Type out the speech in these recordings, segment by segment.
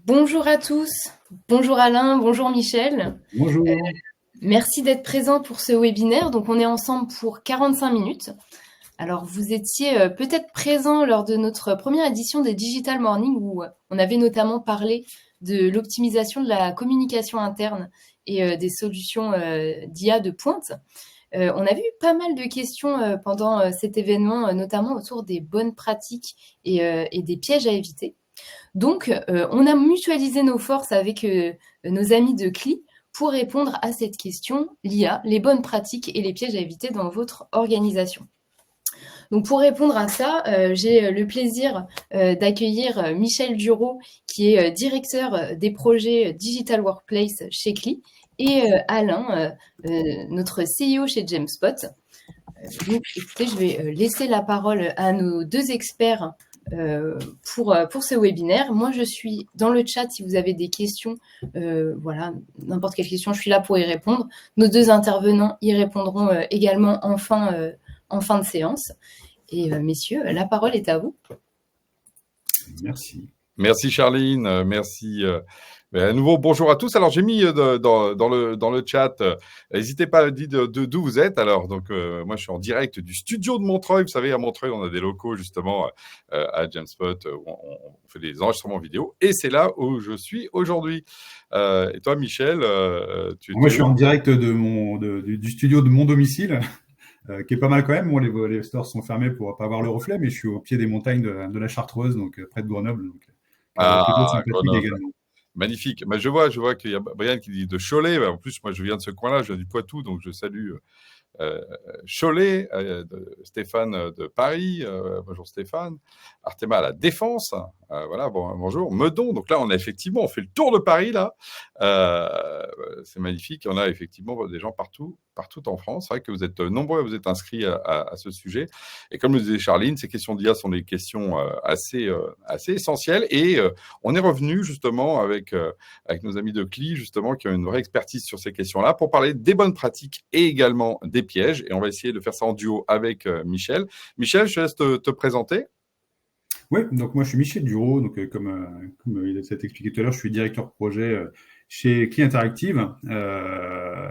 Bonjour à tous, bonjour Alain, bonjour Michel. Bonjour. Merci d'être présents pour ce webinaire. Donc on est ensemble pour 45 minutes. Alors vous étiez peut-être présents lors de notre première édition des Digital Morning où on avait notamment parlé de l'optimisation de la communication interne et des solutions d'IA de pointe. On avait eu pas mal de questions pendant cet événement, notamment autour des bonnes pratiques et des pièges à éviter. Donc, on a mutualisé nos forces avec nos amis de CLI pour répondre à cette question, l'IA, les bonnes pratiques et les pièges à éviter dans votre organisation. Donc, pour répondre à ça, j'ai le plaisir d'accueillir Michel Dureau, qui est directeur des projets Digital Workplace chez CLI, et Alain, notre CEO chez Jamespot. Donc, écoutez, je vais laisser la parole à nos deux experts pour ce webinaire. Moi, je suis dans le chat si vous avez des questions. Voilà, n'importe quelle question, je suis là pour y répondre. Nos deux intervenants y répondront également en fin de séance. Et messieurs, la parole est à vous. Merci. Merci Charline, merci. À nouveau, bonjour à tous. Alors, j'ai mis dans le chat, n'hésitez pas à dire d'où vous êtes. Alors, donc, moi, je suis en direct du studio de Montreuil. Vous savez, à Montreuil, on a des locaux, justement, à Jamespot, où on fait des enregistrements vidéo. Et c'est là où je suis aujourd'hui. Et toi, Michel, Moi, je suis en direct du studio de mon domicile, qui est pas mal quand même. Bon, les stores sont fermés pour pas avoir le reflet, mais je suis au pied des montagnes de la Chartreuse, donc près de Grenoble. Donc, plutôt sympathique Grenoble. également. Magnifique. Je vois qu'il y a Brian qui dit de Cholet. En plus, moi, je viens de ce coin-là, je viens du Poitou, donc je salue Cholet, Stéphane de Paris, bonjour Stéphane, Artema à la Défense, voilà, bonjour, Meudon, donc là on fait le tour de Paris là, c'est magnifique, on a effectivement des gens partout en France, c'est vrai que vous êtes nombreux à vous êtes inscrits à ce sujet, et comme le disait Charline, ces questions d'IA sont des questions assez essentielles, et on est revenu justement avec nos amis de CLI, justement, qui ont une vraie expertise sur ces questions-là, pour parler des bonnes pratiques et également des pièges. Et on va essayer de faire ça en duo avec Michel. Michel, je te laisse te présenter. Oui, donc moi je suis Michel Dureau, donc comme il a été expliqué tout à l'heure, je suis directeur projet chez CLI Interactive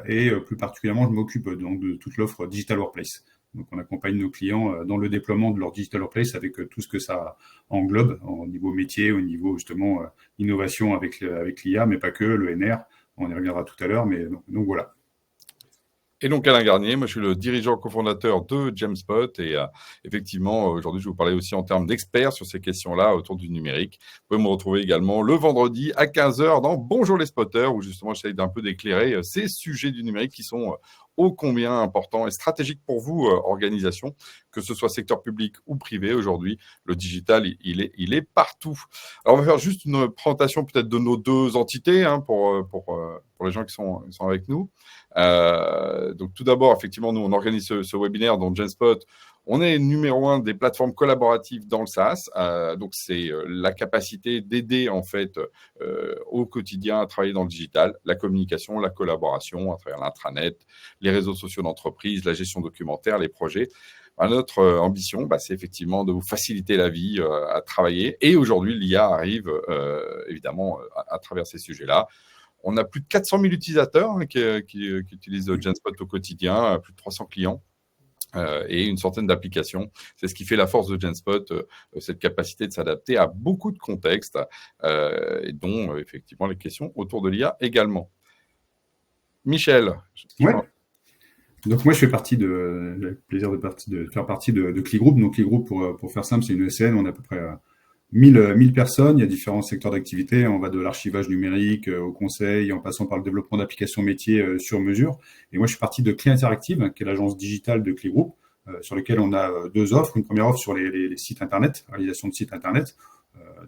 et plus particulièrement je m'occupe donc de toute l'offre Digital Workplace. Donc on accompagne nos clients dans le déploiement de leur Digital Workplace avec tout ce que ça englobe au niveau métier, au niveau justement innovation avec l'IA, mais pas que, le NR, on y reviendra tout à l'heure, mais donc voilà. Et donc Alain Garnier, moi je suis le dirigeant cofondateur de Jamespot et effectivement aujourd'hui je vais vous parler aussi en termes d'experts sur ces questions-là autour du numérique. Vous pouvez me retrouver également le vendredi à 15h dans Bonjour les spotters où justement j'essaie d'un peu d'éclairer ces sujets du numérique qui sont ô combien importants et stratégiques pour vous, organisation, que ce soit secteur public ou privé. Aujourd'hui, le digital, il est partout. Alors, on va faire juste une présentation peut-être de nos deux entités pour les gens qui sont avec nous. Donc, tout d'abord, effectivement, nous, on organise ce webinaire dans Jamespot. On est numéro 1 des plateformes collaboratives dans le SaaS. Donc, c'est la capacité d'aider, en fait, au quotidien à travailler dans le digital, la communication, la collaboration à travers l'intranet, les réseaux sociaux d'entreprise, la gestion documentaire, les projets. Notre ambition, c'est effectivement de vous faciliter la vie à travailler. Et aujourd'hui, l'IA arrive évidemment à travers ces sujets-là. On a plus de 400 000 utilisateurs qui utilisent Jamespot au quotidien, plus de 300 clients. Et une centaine d'applications. C'est ce qui fait la force de Jamespot, cette capacité de s'adapter à beaucoup de contextes, et dont effectivement les questions autour de l'IA également. Michel. Ouais. Donc moi je fais partie j'ai le plaisir de faire partie de CLI Group. Donc CLI Group, pour faire simple, c'est une ESN, on a à peu près 1000 personnes, il y a différents secteurs d'activité, on va de l'archivage numérique au conseil, en passant par le développement d'applications métiers sur mesure. Et moi je suis partie de CLI Interactive, qui est l'agence digitale de CLI Group, sur lequel on a deux offres. Une première offre sur les sites internet, réalisation de sites internet,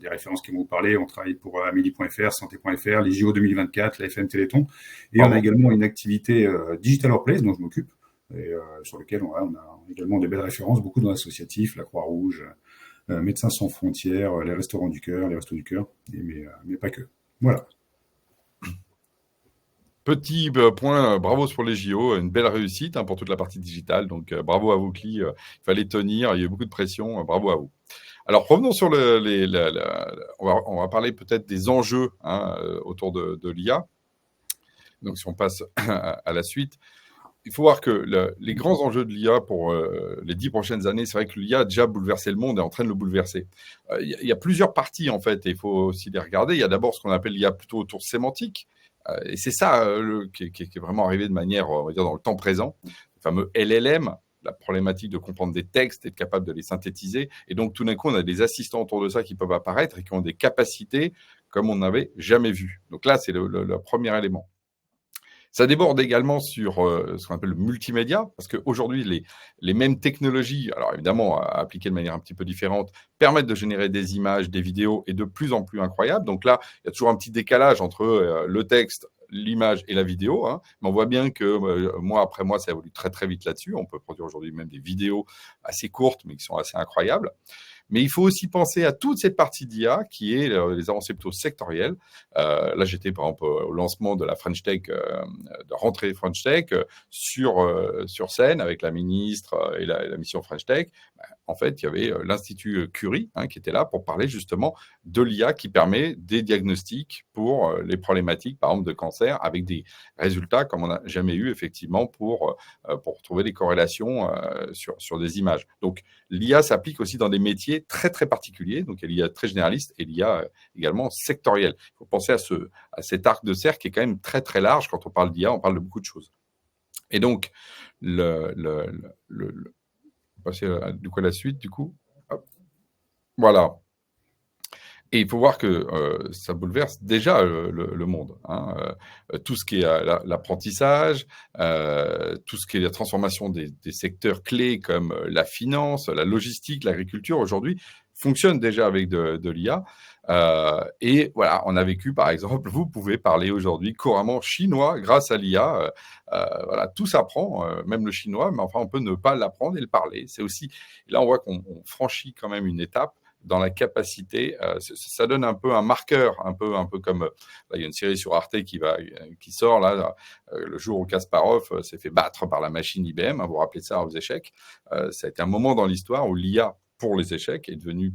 des références qui vont vous parler. On travaille pour Amélie.fr, Santé.fr, les JO 2024, la FM Téléthon. Et on a également une activité Digital Workplace dont je m'occupe, et sur lequel on a également des belles références, beaucoup dans l'associatif, la Croix-Rouge, Médecins sans frontières, les restaurants du cœur, les restos du cœur, mais pas que. Voilà. Petit point, bravo pour les JO, une belle réussite pour toute la partie digitale. Donc, bravo à vous, Cli. Il fallait tenir, il y a eu beaucoup de pression. Bravo à vous. Alors, revenons sur on va parler peut-être des enjeux autour de l'IA. Donc, si on passe à la suite, il faut voir que les grands enjeux de l'IA pour les 10 prochaines années, c'est vrai que l'IA a déjà bouleversé le monde et est en train de le bouleverser. Il y a plusieurs parties, en fait, et il faut aussi les regarder. Il y a d'abord ce qu'on appelle l'IA plutôt autour sémantique. Et c'est ça qui est vraiment arrivé de manière, on va dire, dans le temps présent. Le fameux LLM, la problématique de comprendre des textes et être capable de les synthétiser. Et donc, tout d'un coup, on a des assistants autour de ça qui peuvent apparaître et qui ont des capacités comme on n'avait jamais vu. Donc là, c'est le premier élément. Ça déborde également sur ce qu'on appelle le multimédia, parce qu'aujourd'hui, les mêmes technologies, alors évidemment appliquées de manière un petit peu différente, permettent de générer des images, des vidéos, et de plus en plus incroyables. Donc là, il y a toujours un petit décalage entre le texte, l'image et la vidéo, mais on voit bien que mois après mois, ça évolue très très vite là-dessus. On peut produire aujourd'hui même des vidéos assez courtes, mais qui sont assez incroyables. Mais il faut aussi penser à toute cette partie d'IA qui est les avancées plutôt sectorielles. Là, j'étais par exemple au lancement de la French Tech, de rentrée French Tech, sur scène avec la ministre et la mission French Tech. En fait, il y avait l'Institut Curie qui était là pour parler justement de l'IA qui permet des diagnostics pour les problématiques, par exemple, de cancer, avec des résultats comme on n'a jamais eu effectivement pour trouver des corrélations sur des images. Donc, l'IA s'applique aussi dans des métiers très, très particuliers. Donc, il y a l'IA très généraliste et l'IA également sectorielle. Il faut penser à cet arc de cercle qui est quand même très, très large. Quand on parle d'IA, on parle de beaucoup de choses. Et donc, passer du coup à la suite, du coup. Hop. Voilà. Et il faut voir que ça bouleverse déjà le monde. Tout ce qui est l'apprentissage, tout ce qui est la transformation des secteurs clés comme la finance, la logistique, l'agriculture, aujourd'hui, fonctionne déjà avec de l'IA. Et voilà, on a vécu, par exemple, vous pouvez parler aujourd'hui couramment chinois grâce à l'IA. Voilà, tout s'apprend, même le chinois, mais enfin, on peut ne pas l'apprendre et le parler. C'est aussi, là, on voit qu'on franchit quand même une étape dans la capacité, ça donne un peu un marqueur, un peu comme, là, il y a une série sur Arte qui sort là, le jour où Kasparov s'est fait battre par la machine IBM, vous vous rappelez de ça aux échecs, ça a été un moment dans l'histoire où l'IA pour les échecs est devenue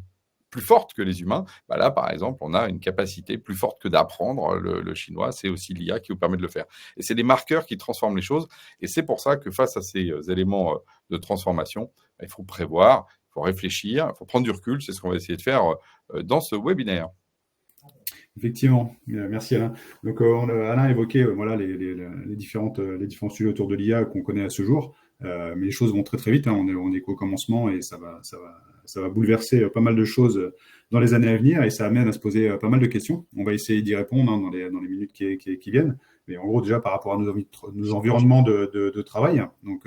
plus forte que les humains. Là, par exemple, on a une capacité plus forte que d'apprendre le chinois, c'est aussi l'IA qui vous permet de le faire. Et c'est des marqueurs qui transforment les choses, et c'est pour ça que face à ces éléments de transformation, il faut prévoir, il faut réfléchir, il faut prendre du recul. C'est ce qu'on va essayer de faire dans ce webinaire. Effectivement, merci Alain. Donc Alain a évoqué voilà, les différents sujets autour de l'IA qu'on connaît à ce jour, mais les choses vont très très vite, on est qu'au commencement et ça va bouleverser pas mal de choses dans les années à venir et ça amène à se poser pas mal de questions. On va essayer d'y répondre dans les minutes qui viennent, mais en gros déjà par rapport à nos environnements de travail, donc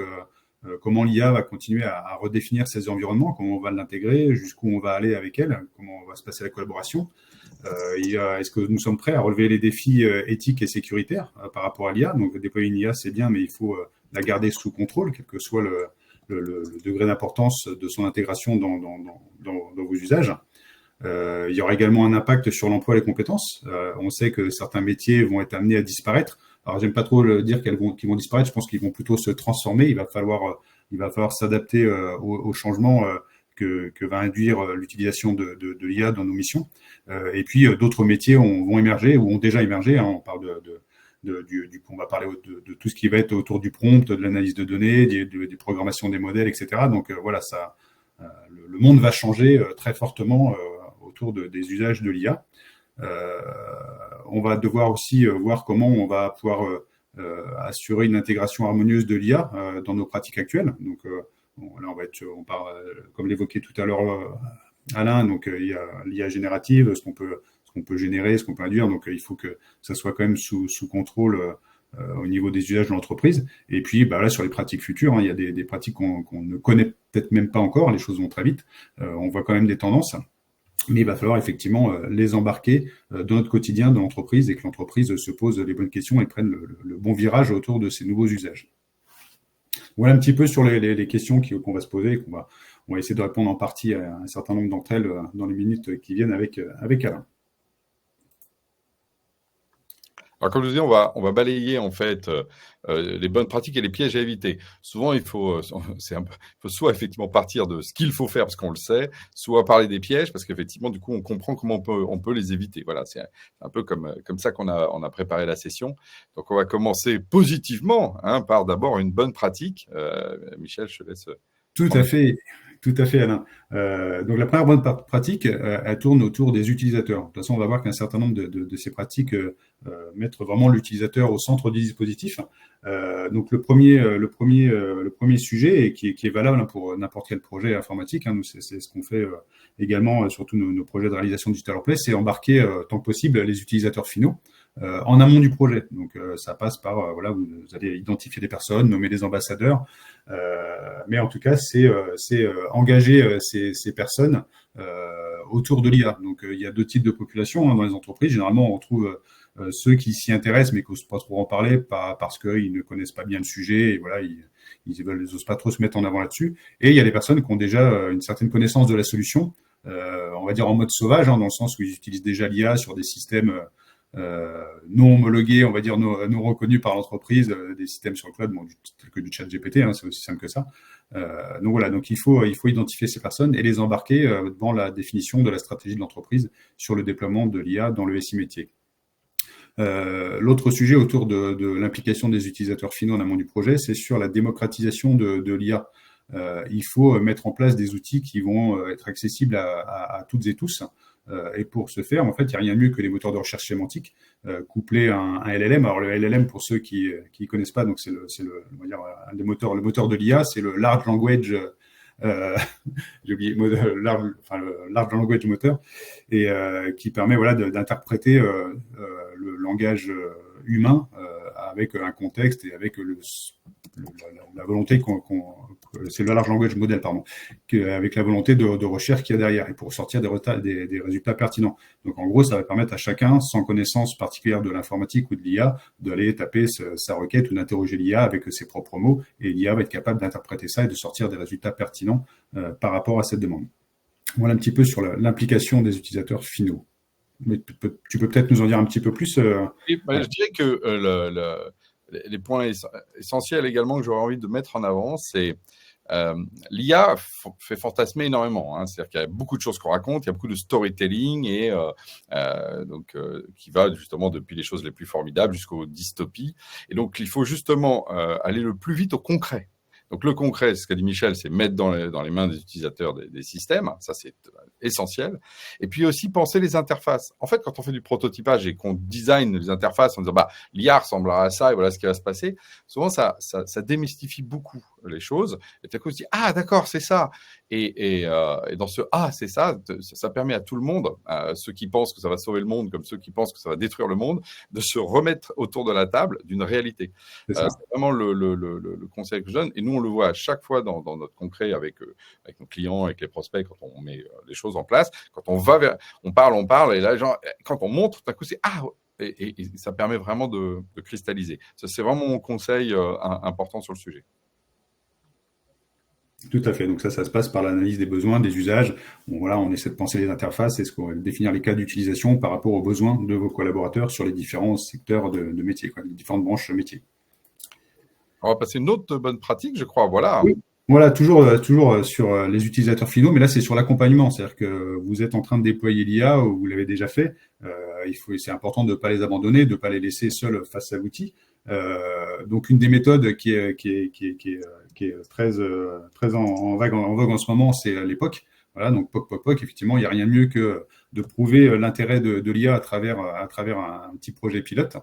comment l'IA va continuer à redéfinir ces environnements, comment on va l'intégrer, jusqu'où on va aller avec elle, comment va se passer la collaboration. Est-ce que nous sommes prêts à relever les défis éthiques et sécuritaires par rapport à l'IA? Donc déployer une IA, c'est bien, mais il faut la garder sous contrôle, quel que soit le degré d'importance de son intégration dans vos usages. Il y aura également un impact sur l'emploi et les compétences. On sait que certains métiers vont être amenés à disparaître. Alors, j'aime pas trop dire qu'ils vont disparaître. Je pense qu'ils vont plutôt se transformer. Il va falloir s'adapter au changement que va induire l'utilisation de l'IA dans nos missions. Et puis, d'autres métiers vont émerger ou ont déjà émergé. On parle on va parler de tout ce qui va être autour du prompt, de l'analyse de données, des programmations des modèles, etc. Donc, voilà, le monde va changer très fortement autour des usages de l'IA. On va devoir aussi voir comment on va pouvoir assurer une intégration harmonieuse de l'IA dans nos pratiques actuelles. Donc, là, on parle, comme l'évoquait tout à l'heure Alain, donc il y a l'IA générative, ce qu'on peut générer, ce qu'on peut induire. Donc, il faut que ça soit quand même sous contrôle au niveau des usages de l'entreprise. Et puis, là, sur les pratiques futures, il y a des pratiques qu'on ne connaît peut-être même pas encore. Les choses vont très vite. On voit quand même des tendances. Mais il va falloir effectivement les embarquer dans notre quotidien de l'entreprise et que l'entreprise se pose les bonnes questions et prenne le bon virage autour de ces nouveaux usages. Voilà un petit peu sur les questions qu'on va se poser et on va essayer de répondre en partie à un certain nombre d'entre elles dans les minutes qui viennent avec Alain. Alors, comme je vous dis, on va balayer en fait les bonnes pratiques et les pièges à éviter. Souvent, il faut, il faut soit effectivement partir de ce qu'il faut faire parce qu'on le sait, soit parler des pièges parce qu'effectivement, du coup, on comprend comment on peut les éviter. Voilà, c'est un peu comme ça qu'on a préparé la session. Donc, on va commencer positivement, hein, par d'abord une bonne pratique. Michel, je te laisse Tout à prendre. fait, tout à fait, Alain. Donc la première bonne pratique, elle tourne autour des utilisateurs. De toute façon, on va voir qu'un certain nombre de ces pratiques mettent vraiment l'utilisateur au centre du dispositif. Donc le premier sujet et qui est valable, hein, pour n'importe quel projet informatique, hein, nous c'est ce qu'on fait également sur tous nos projets de réalisation Digital Workplace, c'est embarquer tant que possible les utilisateurs finaux en amont du projet. Donc ça passe par voilà, vous allez identifier des personnes, nommer des ambassadeurs. Mais en tout cas, c'est engager ces personnes autour de l'IA. Donc, il y a deux types de populations, hein, dans les entreprises. Généralement, on trouve ceux qui s'y intéressent, mais qui n'osent pas trop en parler parce qu'ils ne connaissent pas bien le sujet et voilà, ils n'osent pas trop se mettre en avant là-dessus. Et il y a des personnes qui ont déjà une certaine connaissance de la solution, on va dire en mode sauvage, hein, dans le sens où ils utilisent déjà l'IA sur des systèmes non homologués, on va dire non reconnus par l'entreprise, des systèmes sur le cloud, bon, tels que du chat GPT, hein, c'est aussi simple que ça. Donc voilà, donc il faut identifier ces personnes et les embarquer dans la définition de la stratégie de l'entreprise sur le déploiement de l'IA dans le SI métier. L'autre sujet autour de l'implication des utilisateurs finaux en amont du projet, c'est sur la démocratisation de l'IA. Il faut mettre en place des outils qui vont être accessibles à toutes et tous. Et pour ce faire, en fait, il n'y a rien de mieux que les moteurs de recherche sémantique couplés à un LLM. Alors le LLM, pour ceux qui connaissent pas, donc c'est on va dire, un des moteurs, le moteur de l'IA, c'est le Large Language. J'ai oublié le Large Language Motor, et qui permet voilà d'interpréter le langage humain avec un contexte et avec la volonté c'est le large language model, pardon, avec la volonté de recherche qu'il y a derrière et pour sortir des résultats pertinents. Donc en gros, ça va permettre à chacun, sans connaissance particulière de l'informatique ou de l'IA, d'aller taper sa requête ou d'interroger l'IA avec ses propres mots, et l'IA va être capable d'interpréter ça et de sortir des résultats pertinents par rapport à cette demande. Voilà un petit peu sur l'implication des utilisateurs finaux. Mais tu peux peut-être nous en dire un petit peu plus. Oui, je dirais que les points essentiels également que j'aurais envie de mettre en avant, c'est l'IA fait fantasmer énormément. Hein. C'est-à-dire qu'il y a beaucoup de choses qu'on raconte, il y a beaucoup de storytelling et donc qui va justement depuis les choses les plus formidables jusqu'aux dystopies. Et donc il faut justement aller le plus vite au concret. Donc le concret, ce qu'a dit Michel, c'est mettre dans les mains des utilisateurs des systèmes. Ça, c'est essentiel. Et puis aussi penser les interfaces. En fait, quand on fait du prototypage et qu'on design les interfaces en disant l'IA ressemblera à ça et voilà ce qui va se passer, souvent ça démystifie beaucoup les choses. Et tout à coup, on se dit d'accord, c'est ça. Et dans ce c'est ça, ça permet à tout le monde, à ceux qui pensent que ça va sauver le monde comme ceux qui pensent que ça va détruire le monde, de se remettre autour de la table d'une réalité. C'est vraiment le conseil que je donne. Et nous, on le voit à chaque fois dans notre concret avec nos clients, avec les prospects, quand on met les choses en place. Quand on va on parle, et là, quand on montre, tout à coup, c'est et ça permet vraiment de cristalliser. Ça, c'est vraiment mon conseil important sur le sujet. Tout à fait. Donc ça se passe par l'analyse des besoins, des usages. Bon, voilà, on essaie de penser les interfaces et définir les cas d'utilisation par rapport aux besoins de vos collaborateurs sur les différents secteurs de métier, les différentes branches métiers. On va passer à une autre bonne pratique, je crois. Voilà. Oui. Voilà, toujours sur les utilisateurs finaux, mais là c'est sur l'accompagnement, c'est-à-dire que vous êtes en train de déployer l'IA ou vous l'avez déjà fait. C'est important de ne pas les abandonner, de ne pas les laisser seuls face à l'outil. Donc une des méthodes qui est très en vogue en ce moment, c'est l'époque. Voilà, donc POC, effectivement, il n'y a rien de mieux que de prouver l'intérêt de l'IA à travers un petit projet pilote.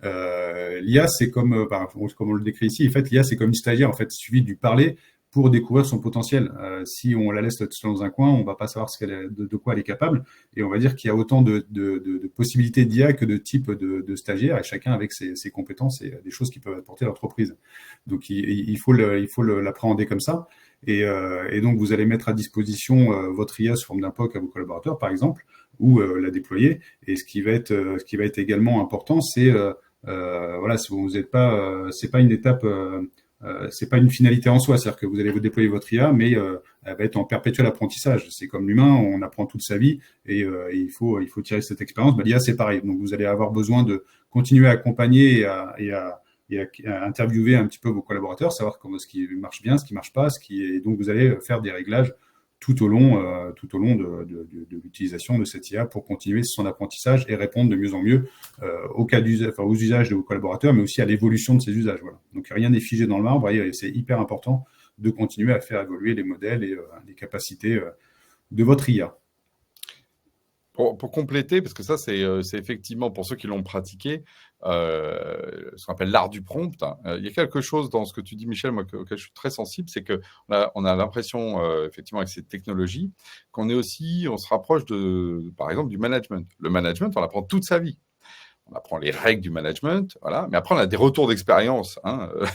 L'IA, c'est comme on le décrit ici, en fait, l'IA, c'est comme une stagiaire. En fait, il suffit de lui parler pour découvrir son potentiel. Si on la laisse dans un coin, on va pas savoir de quoi elle est capable. Et on va dire qu'il y a autant de possibilités d'IA que de types de stagiaires, et chacun avec ses compétences et des choses qui peuvent apporter à l'entreprise. Donc, il faut l'appréhender comme ça. Et donc, vous allez mettre à disposition votre IA sous forme d'un POC à vos collaborateurs, par exemple, ou la déployer. Et ce qui va être également important, c'est voilà, si vous n'êtes pas, c'est pas une étape c'est pas une finalité en soi, c'est-à-dire que vous allez vous déployer votre IA, mais elle va être en perpétuel apprentissage. C'est comme l'humain, on apprend toute sa vie et il faut tirer cette expérience. L'IA, c'est pareil. Donc vous allez avoir besoin de continuer à accompagner et à interviewer un petit peu vos collaborateurs, savoir comment ce qui marche bien, ce qui marche pas, et donc vous allez faire des réglages tout au long de l'utilisation de cette IA pour continuer son apprentissage et répondre de mieux en mieux aux usages de vos collaborateurs, mais aussi à l'évolution de ces usages. Voilà. Donc rien n'est figé dans le marbre et c'est hyper important de continuer à faire évoluer les modèles et les capacités de votre IA. Pour compléter, parce que ça, c'est effectivement, pour ceux qui l'ont pratiqué, ce qu'on appelle l'art du prompt. Il y a quelque chose dans ce que tu dis, Michel, moi, auquel je suis très sensible, c'est qu'on a l'impression, effectivement, avec ces technologies, on se rapproche par exemple, du management. Le management, on apprend toute sa vie. On apprend les règles du management, voilà. Mais après, on a des retours d'expérience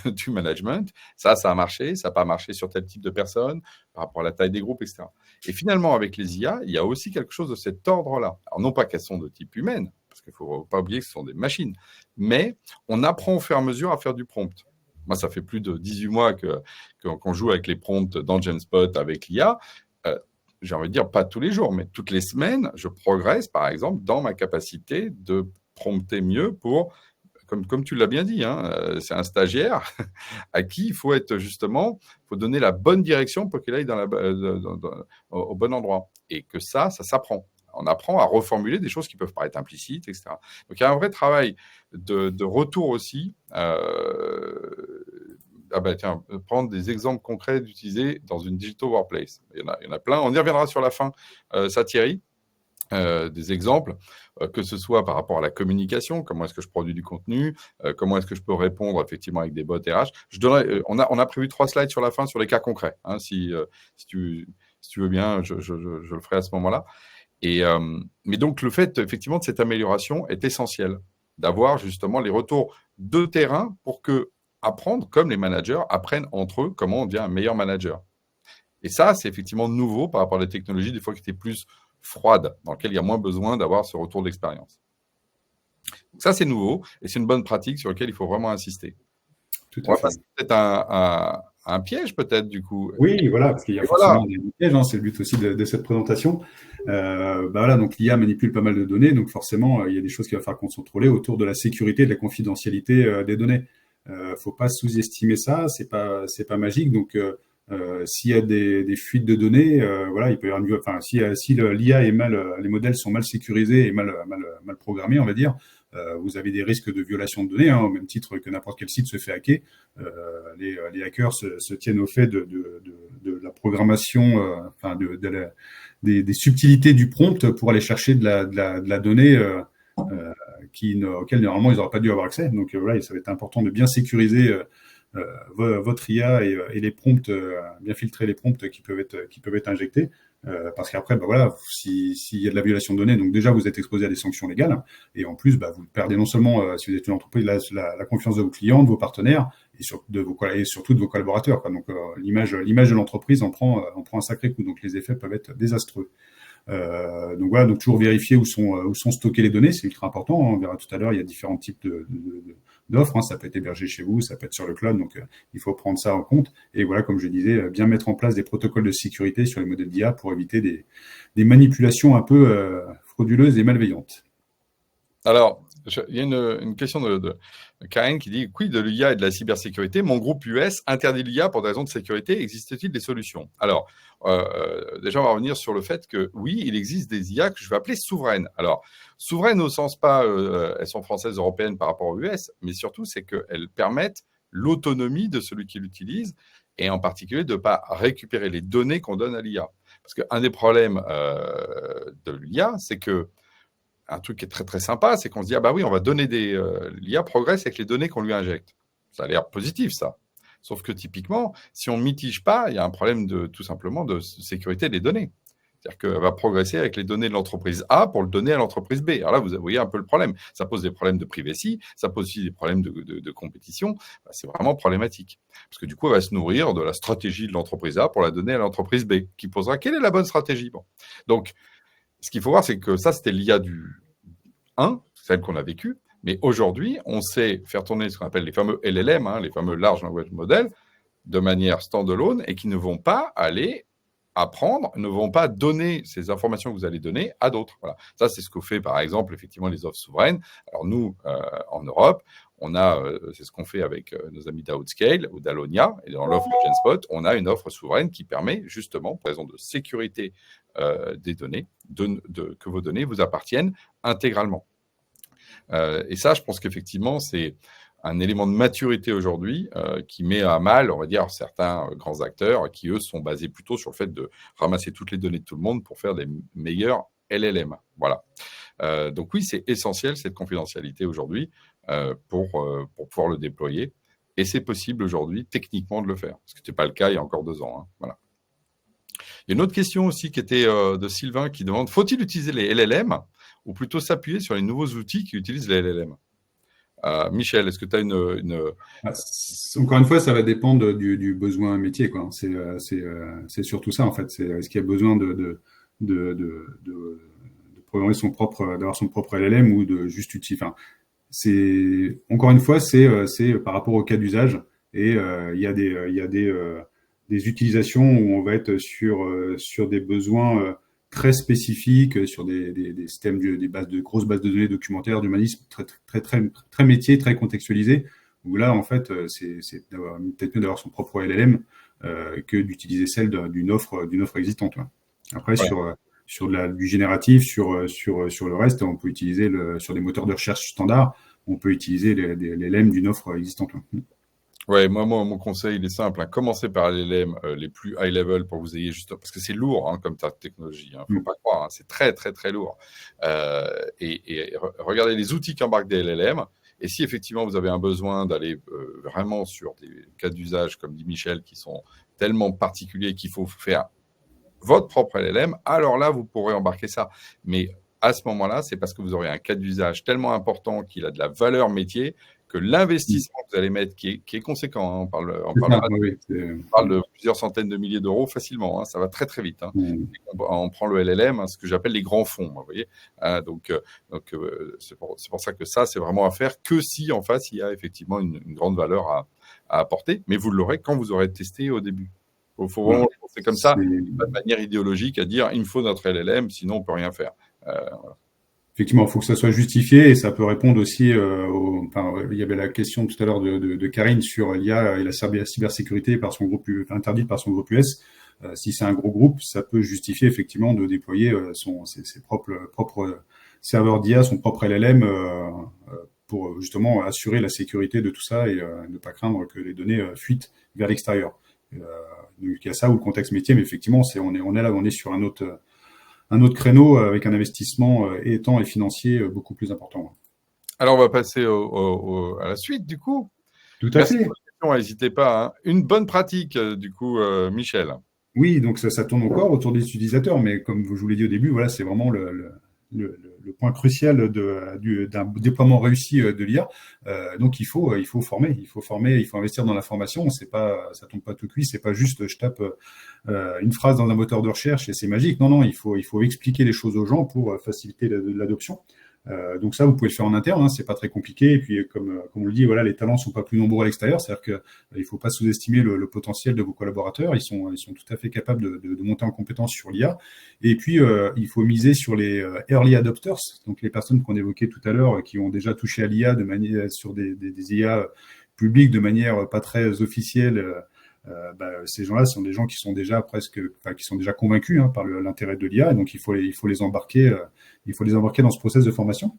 du management. Ça a marché, ça n'a pas marché sur tel type de personnes, par rapport à la taille des groupes, etc. Et finalement, avec les IA, il y a aussi quelque chose de cet ordre-là. Alors, non pas qu'elles sont de type humaine, parce qu'il ne faut pas oublier que ce sont des machines, mais on apprend au fur et à mesure à faire du prompt. Moi, ça fait plus de 18 mois qu'on joue avec les prompts dans GenSpot avec l'IA. J'ai envie de dire, pas tous les jours, mais toutes les semaines, je progresse, par exemple, dans ma capacité de prompter mieux comme tu l'as bien dit, c'est un stagiaire à qui il faut donner la bonne direction pour qu'il aille au bon endroit. Et que ça s'apprend. On apprend à reformuler des choses qui peuvent paraître implicites, etc. Donc, il y a un vrai travail de retour aussi. Prendre des exemples concrets d'utiliser dans une digital workplace. Il y en a plein. On y reviendra sur la fin, ça Thierry. Des exemples, que ce soit par rapport à la communication, comment est-ce que je produis du contenu, comment est-ce que je peux répondre effectivement avec des bots RH. On a prévu 3 slides sur la fin sur les cas concrets. Si tu veux bien, je le ferai à ce moment-là. Mais donc, le fait effectivement de cette amélioration est essentiel, d'avoir justement les retours de terrain pour apprendre, comme les managers apprennent entre eux comment on devient un meilleur manager. Et ça, c'est effectivement nouveau par rapport à la technologie, des fois qui étaient plus froide, dans lequel il y a moins besoin d'avoir ce retour d'expérience. Ça, c'est nouveau et c'est une bonne pratique sur laquelle il faut vraiment insister. Tout à fait. C'est peut-être un piège, peut-être, du coup. Oui, voilà, parce qu'il y a forcément des pièges, c'est le but aussi de cette présentation. Donc l'IA manipule pas mal de données, donc forcément, il y a des choses qu'il va falloir contrôler autour de la sécurité et de la confidentialité des données. Faut pas sous-estimer ça, c'est pas magique, donc s'il y a des fuites de données, il peut y avoir si l'IA est les modèles sont mal sécurisés et mal programmés, on va dire, vous avez des risques de violation de données, au même titre que n'importe quel site se fait hacker. Les hackers se tiennent au fait de la programmation, des subtilités du prompt pour aller chercher de la donnée auquel normalement ils n'auraient pas dû avoir accès. Donc ça va être important de bien sécuriser votre IA et les prompts, bien filtrer les prompts qui peuvent être injectés, parce qu'après, s'il y a de la violation de données, donc déjà vous êtes exposé à des sanctions légales, et en plus, vous perdez non seulement, si vous êtes une entreprise, la confiance de vos clients, de vos partenaires, et surtout de vos collaborateurs, quoi. Donc l'image de l'entreprise en prend un sacré coup, donc les effets peuvent être désastreux. Donc toujours vérifier où sont stockées les données, c'est ultra important. On verra tout à l'heure, il y a différents types d'offres, ça peut être hébergé chez vous, ça peut être sur le cloud, donc il faut prendre ça en compte. Et voilà, comme je disais, bien mettre en place des protocoles de sécurité sur les modèles d'IA pour éviter des manipulations un peu frauduleuses et malveillantes. Alors, il y a une question de Karen qui dit « Quid de l'IA et de la cybersécurité? Mon groupe US interdit l'IA pour des raisons de sécurité. Existe-t-il des solutions ?» Alors, déjà, on va revenir sur le fait que, oui, il existe des IA que je vais appeler souveraines. Alors, souveraines au sens pas, elles sont françaises, européennes par rapport aux US, mais surtout, c'est qu'elles permettent l'autonomie de celui qui l'utilise et en particulier de ne pas récupérer les données qu'on donne à l'IA. Parce qu'un des problèmes de l'IA, c'est que un truc qui est très, très sympa, c'est qu'on se dit « Ah bah oui, on va donner l'IA progresse avec les données qu'on lui injecte. » Ça a l'air positif, ça. Sauf que typiquement, si on ne mitige pas, il y a un problème tout simplement de sécurité des données. C'est-à-dire qu'elle va progresser avec les données de l'entreprise A pour le donner à l'entreprise B. Alors là, vous voyez un peu le problème. Ça pose des problèmes de privacy, ça pose aussi des problèmes de compétition. C'est vraiment problématique. Parce que du coup, elle va se nourrir de la stratégie de l'entreprise A pour la donner à l'entreprise B, qui posera quelle est la bonne stratégie. Bon. Donc, ce qu'il faut voir, c'est que ça, c'était l'IA du 1, celle qu'on a vécue. Mais aujourd'hui, on sait faire tourner ce qu'on appelle les fameux LLM, les fameux Large Language Models, de manière standalone et qui ne vont pas aller apprendre, ne vont pas donner ces informations que vous allez donner à d'autres. Voilà. Ça, c'est ce que fait, par exemple, effectivement, les offres souveraines. Alors, nous, en Europe, on a, c'est ce qu'on fait avec nos amis d'Outscale ou d'Alonia. Et dans l'offre GenSpot, on a une offre souveraine qui permet, justement, pour raison de sécurité des données, que vos données vous appartiennent intégralement. Et ça, je pense qu'effectivement, c'est un élément de maturité aujourd'hui qui met à mal, on va dire, certains grands acteurs qui, eux, sont basés plutôt sur le fait de ramasser toutes les données de tout le monde pour faire des meilleurs LLM. Voilà. Donc oui, c'est essentiel, cette confidentialité aujourd'hui, pour pouvoir le déployer. Et c'est possible aujourd'hui, techniquement, de le faire. Ce qui n'était pas le cas il y a encore 2 ans. Voilà. Il y a une autre question aussi qui était de Sylvain qui demande, faut-il utiliser les LLM ou plutôt s'appuyer sur les nouveaux outils qui utilisent les LLM? Michel, est-ce que tu as Encore une fois, ça va dépendre du besoin métier, quoi. C'est surtout ça, en fait. Est-ce qu'il y a besoin de programmer d'avoir son propre LLM ou de juste utiliser. Enfin, encore une fois, c'est par rapport au cas d'usage. Et il y a des utilisations où on va être sur des besoins très spécifiques, sur des systèmes, grosses bases de données documentaires, d'humanisme très métier, très contextualisé, où là, en fait, c'est peut-être mieux d'avoir son propre LLM que d'utiliser celle d'une offre existante. Ouais. Après, ouais. Sur du génératif, sur le reste, on peut utiliser sur des moteurs de recherche standards, on peut utiliser les LLM d'une offre existante. Ouais. Ouais, moi, mon conseil, il est simple. Commencez par les LLM les plus high level pour que vous ayez juste, parce que c'est lourd comme technologie. Faut pas croire, c'est très, très, très lourd. Et regardez les outils qui embarquent des LLM. Et si effectivement vous avez un besoin d'aller vraiment sur des cas d'usage, comme dit Michel, qui sont tellement particuliers qu'il faut faire votre propre LLM, alors là, vous pourrez embarquer ça. Mais à ce moment-là, c'est parce que vous aurez un cas d'usage tellement important qu'il a de la valeur métier que l'investissement que vous allez mettre, qui est conséquent, on parle de plusieurs centaines de milliers d'euros facilement, ça va très très vite. On prend le LLM, ce que j'appelle les grands fonds, vous voyez. Donc c'est pour ça que ça, c'est vraiment à faire que si en face, il y a effectivement une grande valeur à apporter, mais vous l'aurez quand vous aurez testé au début. Il faut vraiment penser comme ça, pas de manière idéologique à dire il me faut notre LLM, sinon on ne peut rien faire. Voilà. Effectivement, il faut que ça soit justifié et ça peut répondre aussi il y avait la question tout à l'heure de Karine sur l'IA et la cybersécurité interdite par son groupe US. Si c'est un gros groupe, ça peut justifier effectivement de déployer ses propres serveurs d'IA, son propre LLM pour justement assurer la sécurité de tout ça et ne pas craindre que les données fuitent vers l'extérieur. Donc il y a ça ou le contexte métier, mais effectivement, on est sur un autre créneau avec un investissement temps et financier beaucoup plus important. Alors, on va passer à la suite, du coup. Tout à fait. N'hésitez pas. Une bonne pratique, du coup, Michel. Oui, donc ça tourne encore autour des utilisateurs, mais comme je vous l'ai dit au début, voilà, c'est vraiment le point crucial d'un déploiement réussi de l'IA. Donc il faut former, il faut investir dans la formation. Ça tombe pas tout cuit, c'est pas juste je tape une phrase dans un moteur de recherche et c'est magique. Non, il faut expliquer les choses aux gens pour faciliter l'adoption. Donc ça, vous pouvez le faire en interne, c'est pas très compliqué. Et puis, comme on le dit, voilà, les talents sont pas plus nombreux à l'extérieur. C'est-à-dire que il faut pas sous-estimer le potentiel de vos collaborateurs. Ils sont tout à fait capables de monter en compétence sur l'IA. Et puis, il faut miser sur les early adopters, donc les personnes qu'on évoquait tout à l'heure, qui ont déjà touché à l'IA de manière sur des IA publiques de manière pas très officielle. Ces gens-là sont des gens qui sont déjà qui sont déjà convaincus par l'intérêt de l'IA. Et donc, il faut les embarquer. Il faut les embarquer dans ce process de formation.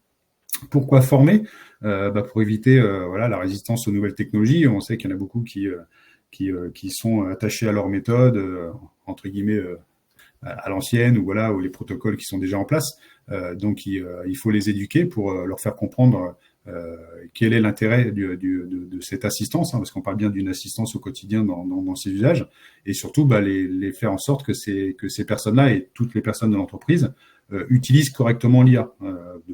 Pourquoi former pour éviter la résistance aux nouvelles technologies. On sait qu'il y en a beaucoup qui sont attachés à leur méthode, entre guillemets, à l'ancienne, ou les protocoles qui sont déjà en place. Donc, il faut les éduquer pour leur faire comprendre quel est l'intérêt de cette assistance, parce qu'on parle bien d'une assistance au quotidien dans ces usages, et surtout les faire en sorte que ces personnes-là et toutes les personnes de l'entreprise utilisent correctement l'IA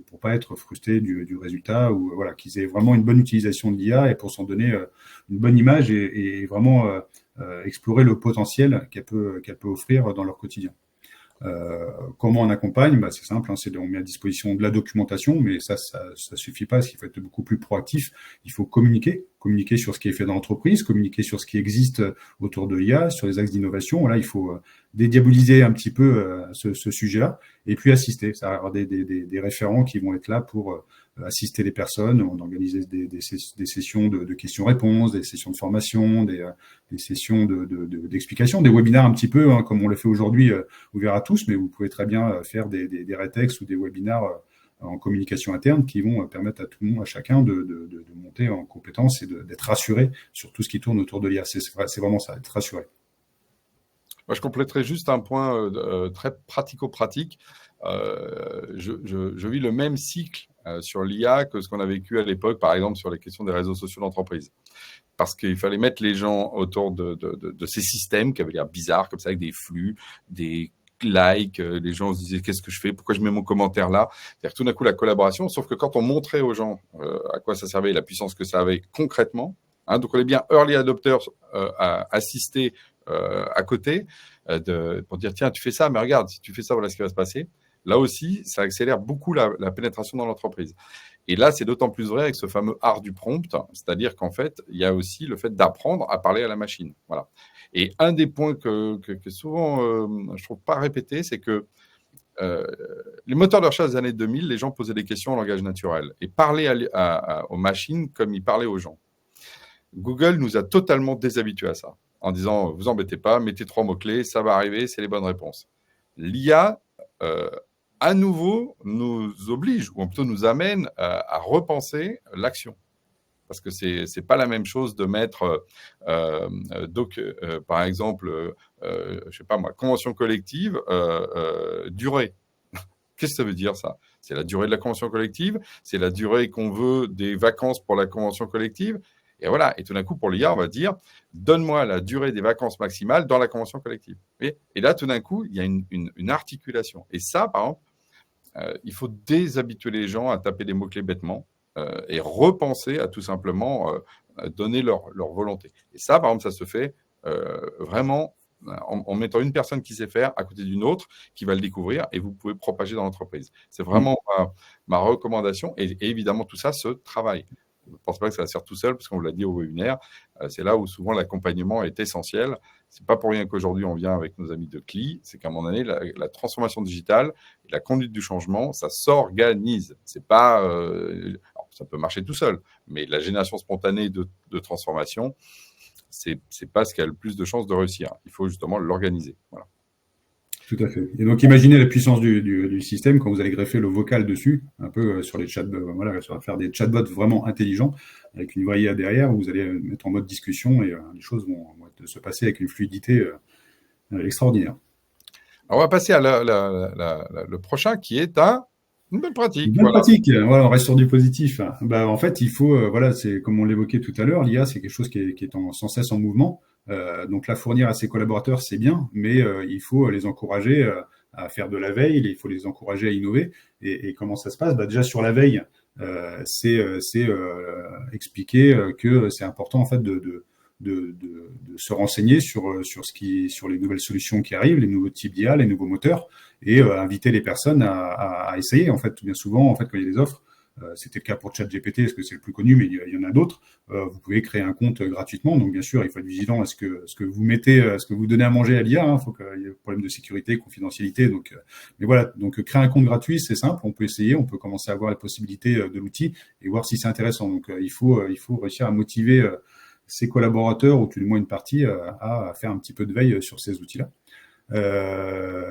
pour pas être frustrés du résultat, ou qu'ils aient vraiment une bonne utilisation de l'IA et pour s'en donner une bonne image et vraiment explorer le potentiel qu'elle peut offrir dans leur quotidien. Comment on accompagne? C'est simple, on met à disposition de la documentation, mais ça suffit pas, parce qu'il faut être beaucoup plus proactif. Il faut communiquer sur ce qui est fait dans l'entreprise, communiquer sur ce qui existe autour de l'IA, sur les axes d'innovation. Là, il faut dédiaboliser un petit peu ce sujet-là, et puis assister. Ça va avoir des référents qui vont être là pour assister les personnes. On organise des sessions de questions-réponses, des sessions de formation, des sessions d'explication, des webinaires un petit peu, comme on le fait aujourd'hui, ouvert à tous, mais vous pouvez très bien faire des rétex ou des webinaires en communication interne qui vont permettre à tout le monde, à chacun de monter en compétences et d'être rassuré sur tout ce qui tourne autour de l'IA. C'est vraiment ça, être rassuré. Moi, je compléterai juste un point très pratico-pratique. Je vis le même cycle sur l'IA que ce qu'on a vécu à l'époque, par exemple, sur les questions des réseaux sociaux d'entreprise. Parce qu'il fallait mettre les gens autour de ces systèmes qui avaient l'air bizarres, comme ça, avec des flux, des likes. Les gens se disaient, qu'est-ce que je fais? Pourquoi je mets mon commentaire là? C'est-à-dire tout d'un coup, la collaboration. Sauf que quand on montrait aux gens à quoi ça servait, la puissance que ça avait concrètement, donc on est bien early adopters à assister à côté pour dire, tiens, tu fais ça, mais regarde, si tu fais ça, voilà ce qui va se passer. Là aussi, ça accélère beaucoup la pénétration dans l'entreprise. Et là, c'est d'autant plus vrai avec ce fameux art du prompt, c'est-à-dire qu'en fait, il y a aussi le fait d'apprendre à parler à la machine. Voilà. Et un des points que souvent, je trouve pas répété, c'est que les moteurs de recherche des années 2000, les gens posaient des questions en langage naturel et parlaient aux machines comme ils parlaient aux gens. Google nous a totalement déshabitués à ça, en disant, vous embêtez pas, mettez 3 mots-clés, ça va arriver, c'est les bonnes réponses. L'IA, à nouveau, nous oblige, ou plutôt nous amène à repenser l'action. Parce que c'est pas la même chose de mettre, par exemple, je sais pas moi, convention collective, durée. Qu'est-ce que ça veut dire, ça? C'est la durée de la convention collective, c'est la durée qu'on veut des vacances pour la convention collective. Et voilà. Et tout d'un coup, pour l'IA, on va dire, donne-moi la durée des vacances maximales dans la convention collective. Et là, tout d'un coup, il y a une articulation. Et ça, par exemple, il faut déshabituer les gens à taper des mots-clés bêtement et repenser à tout simplement donner leur volonté. Et ça, par exemple, ça se fait vraiment en mettant une personne qui sait faire à côté d'une autre qui va le découvrir et vous pouvez propager dans l'entreprise. C'est vraiment ma recommandation. Et évidemment, tout ça se travaille. Je ne pense pas que ça va se faire tout seul, parce qu'on vous l'a dit au webinaire, c'est là où souvent l'accompagnement est essentiel. Ce n'est pas pour rien qu'aujourd'hui, on vient avec nos amis de CLI, c'est qu'à un moment donné, la transformation digitale et la conduite du changement, ça s'organise. C'est pas, alors, ça peut marcher tout seul, mais la génération spontanée de transformation, c'est pas ce qui a le plus de chances de réussir. Il faut justement l'organiser. Voilà. Tout à fait. Et donc, imaginez la puissance du système quand vous allez greffer le vocal dessus, un peu sur les chatbots, voilà, ça va faire des chatbots vraiment intelligents, avec une vraie IA derrière, où vous allez mettre en mode discussion et les choses vont se passer avec une fluidité extraordinaire. Alors, on va passer à le prochain qui est une bonne pratique. Une bonne pratique, voilà, on reste sur du positif. En fait, il faut, c'est comme on l'évoquait tout à l'heure, l'IA, c'est quelque chose qui est sans cesse en mouvement. Donc la fournir à ses collaborateurs, c'est bien, mais il faut les encourager à faire de la veille, il faut les encourager à innover. Et comment ça se passe? Déjà sur la veille, c'est expliquer que c'est important en fait de se renseigner sur les nouvelles solutions qui arrivent, les nouveaux types d'IA, les nouveaux moteurs, et inviter les personnes à essayer. En fait, bien souvent, en fait, quand il y a des offres, c'était le cas pour ChatGPT, parce que c'est le plus connu, mais il y en a d'autres. Vous pouvez créer un compte gratuitement. Donc, bien sûr, il faut être vigilant à ce que vous mettez, ce que vous donnez à manger à l'IA. Il faut qu'il y ait un problème de sécurité, confidentialité. Donc, mais voilà. Donc, créer un compte gratuit, c'est simple. On peut essayer. On peut commencer à voir les possibilités de l'outil et voir si c'est intéressant. Donc, il faut réussir à motiver ses collaborateurs, ou tout du moins une partie, à faire un petit peu de veille sur ces outils-là.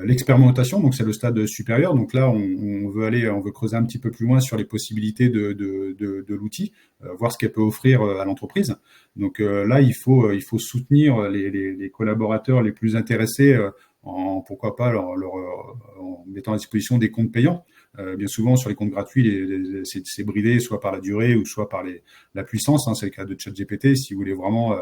L'expérimentation, donc c'est le stade supérieur. Donc là, on veut creuser un petit peu plus loin sur les possibilités de l'outil, voir ce qu'elle peut offrir à l'entreprise. Donc là, il faut soutenir les collaborateurs les plus intéressés pourquoi pas en mettant à disposition des comptes payants. Bien souvent, sur les comptes gratuits, c'est bridé soit par la durée ou soit par la puissance. C'est le cas de ChatGPT. Si vous voulez vraiment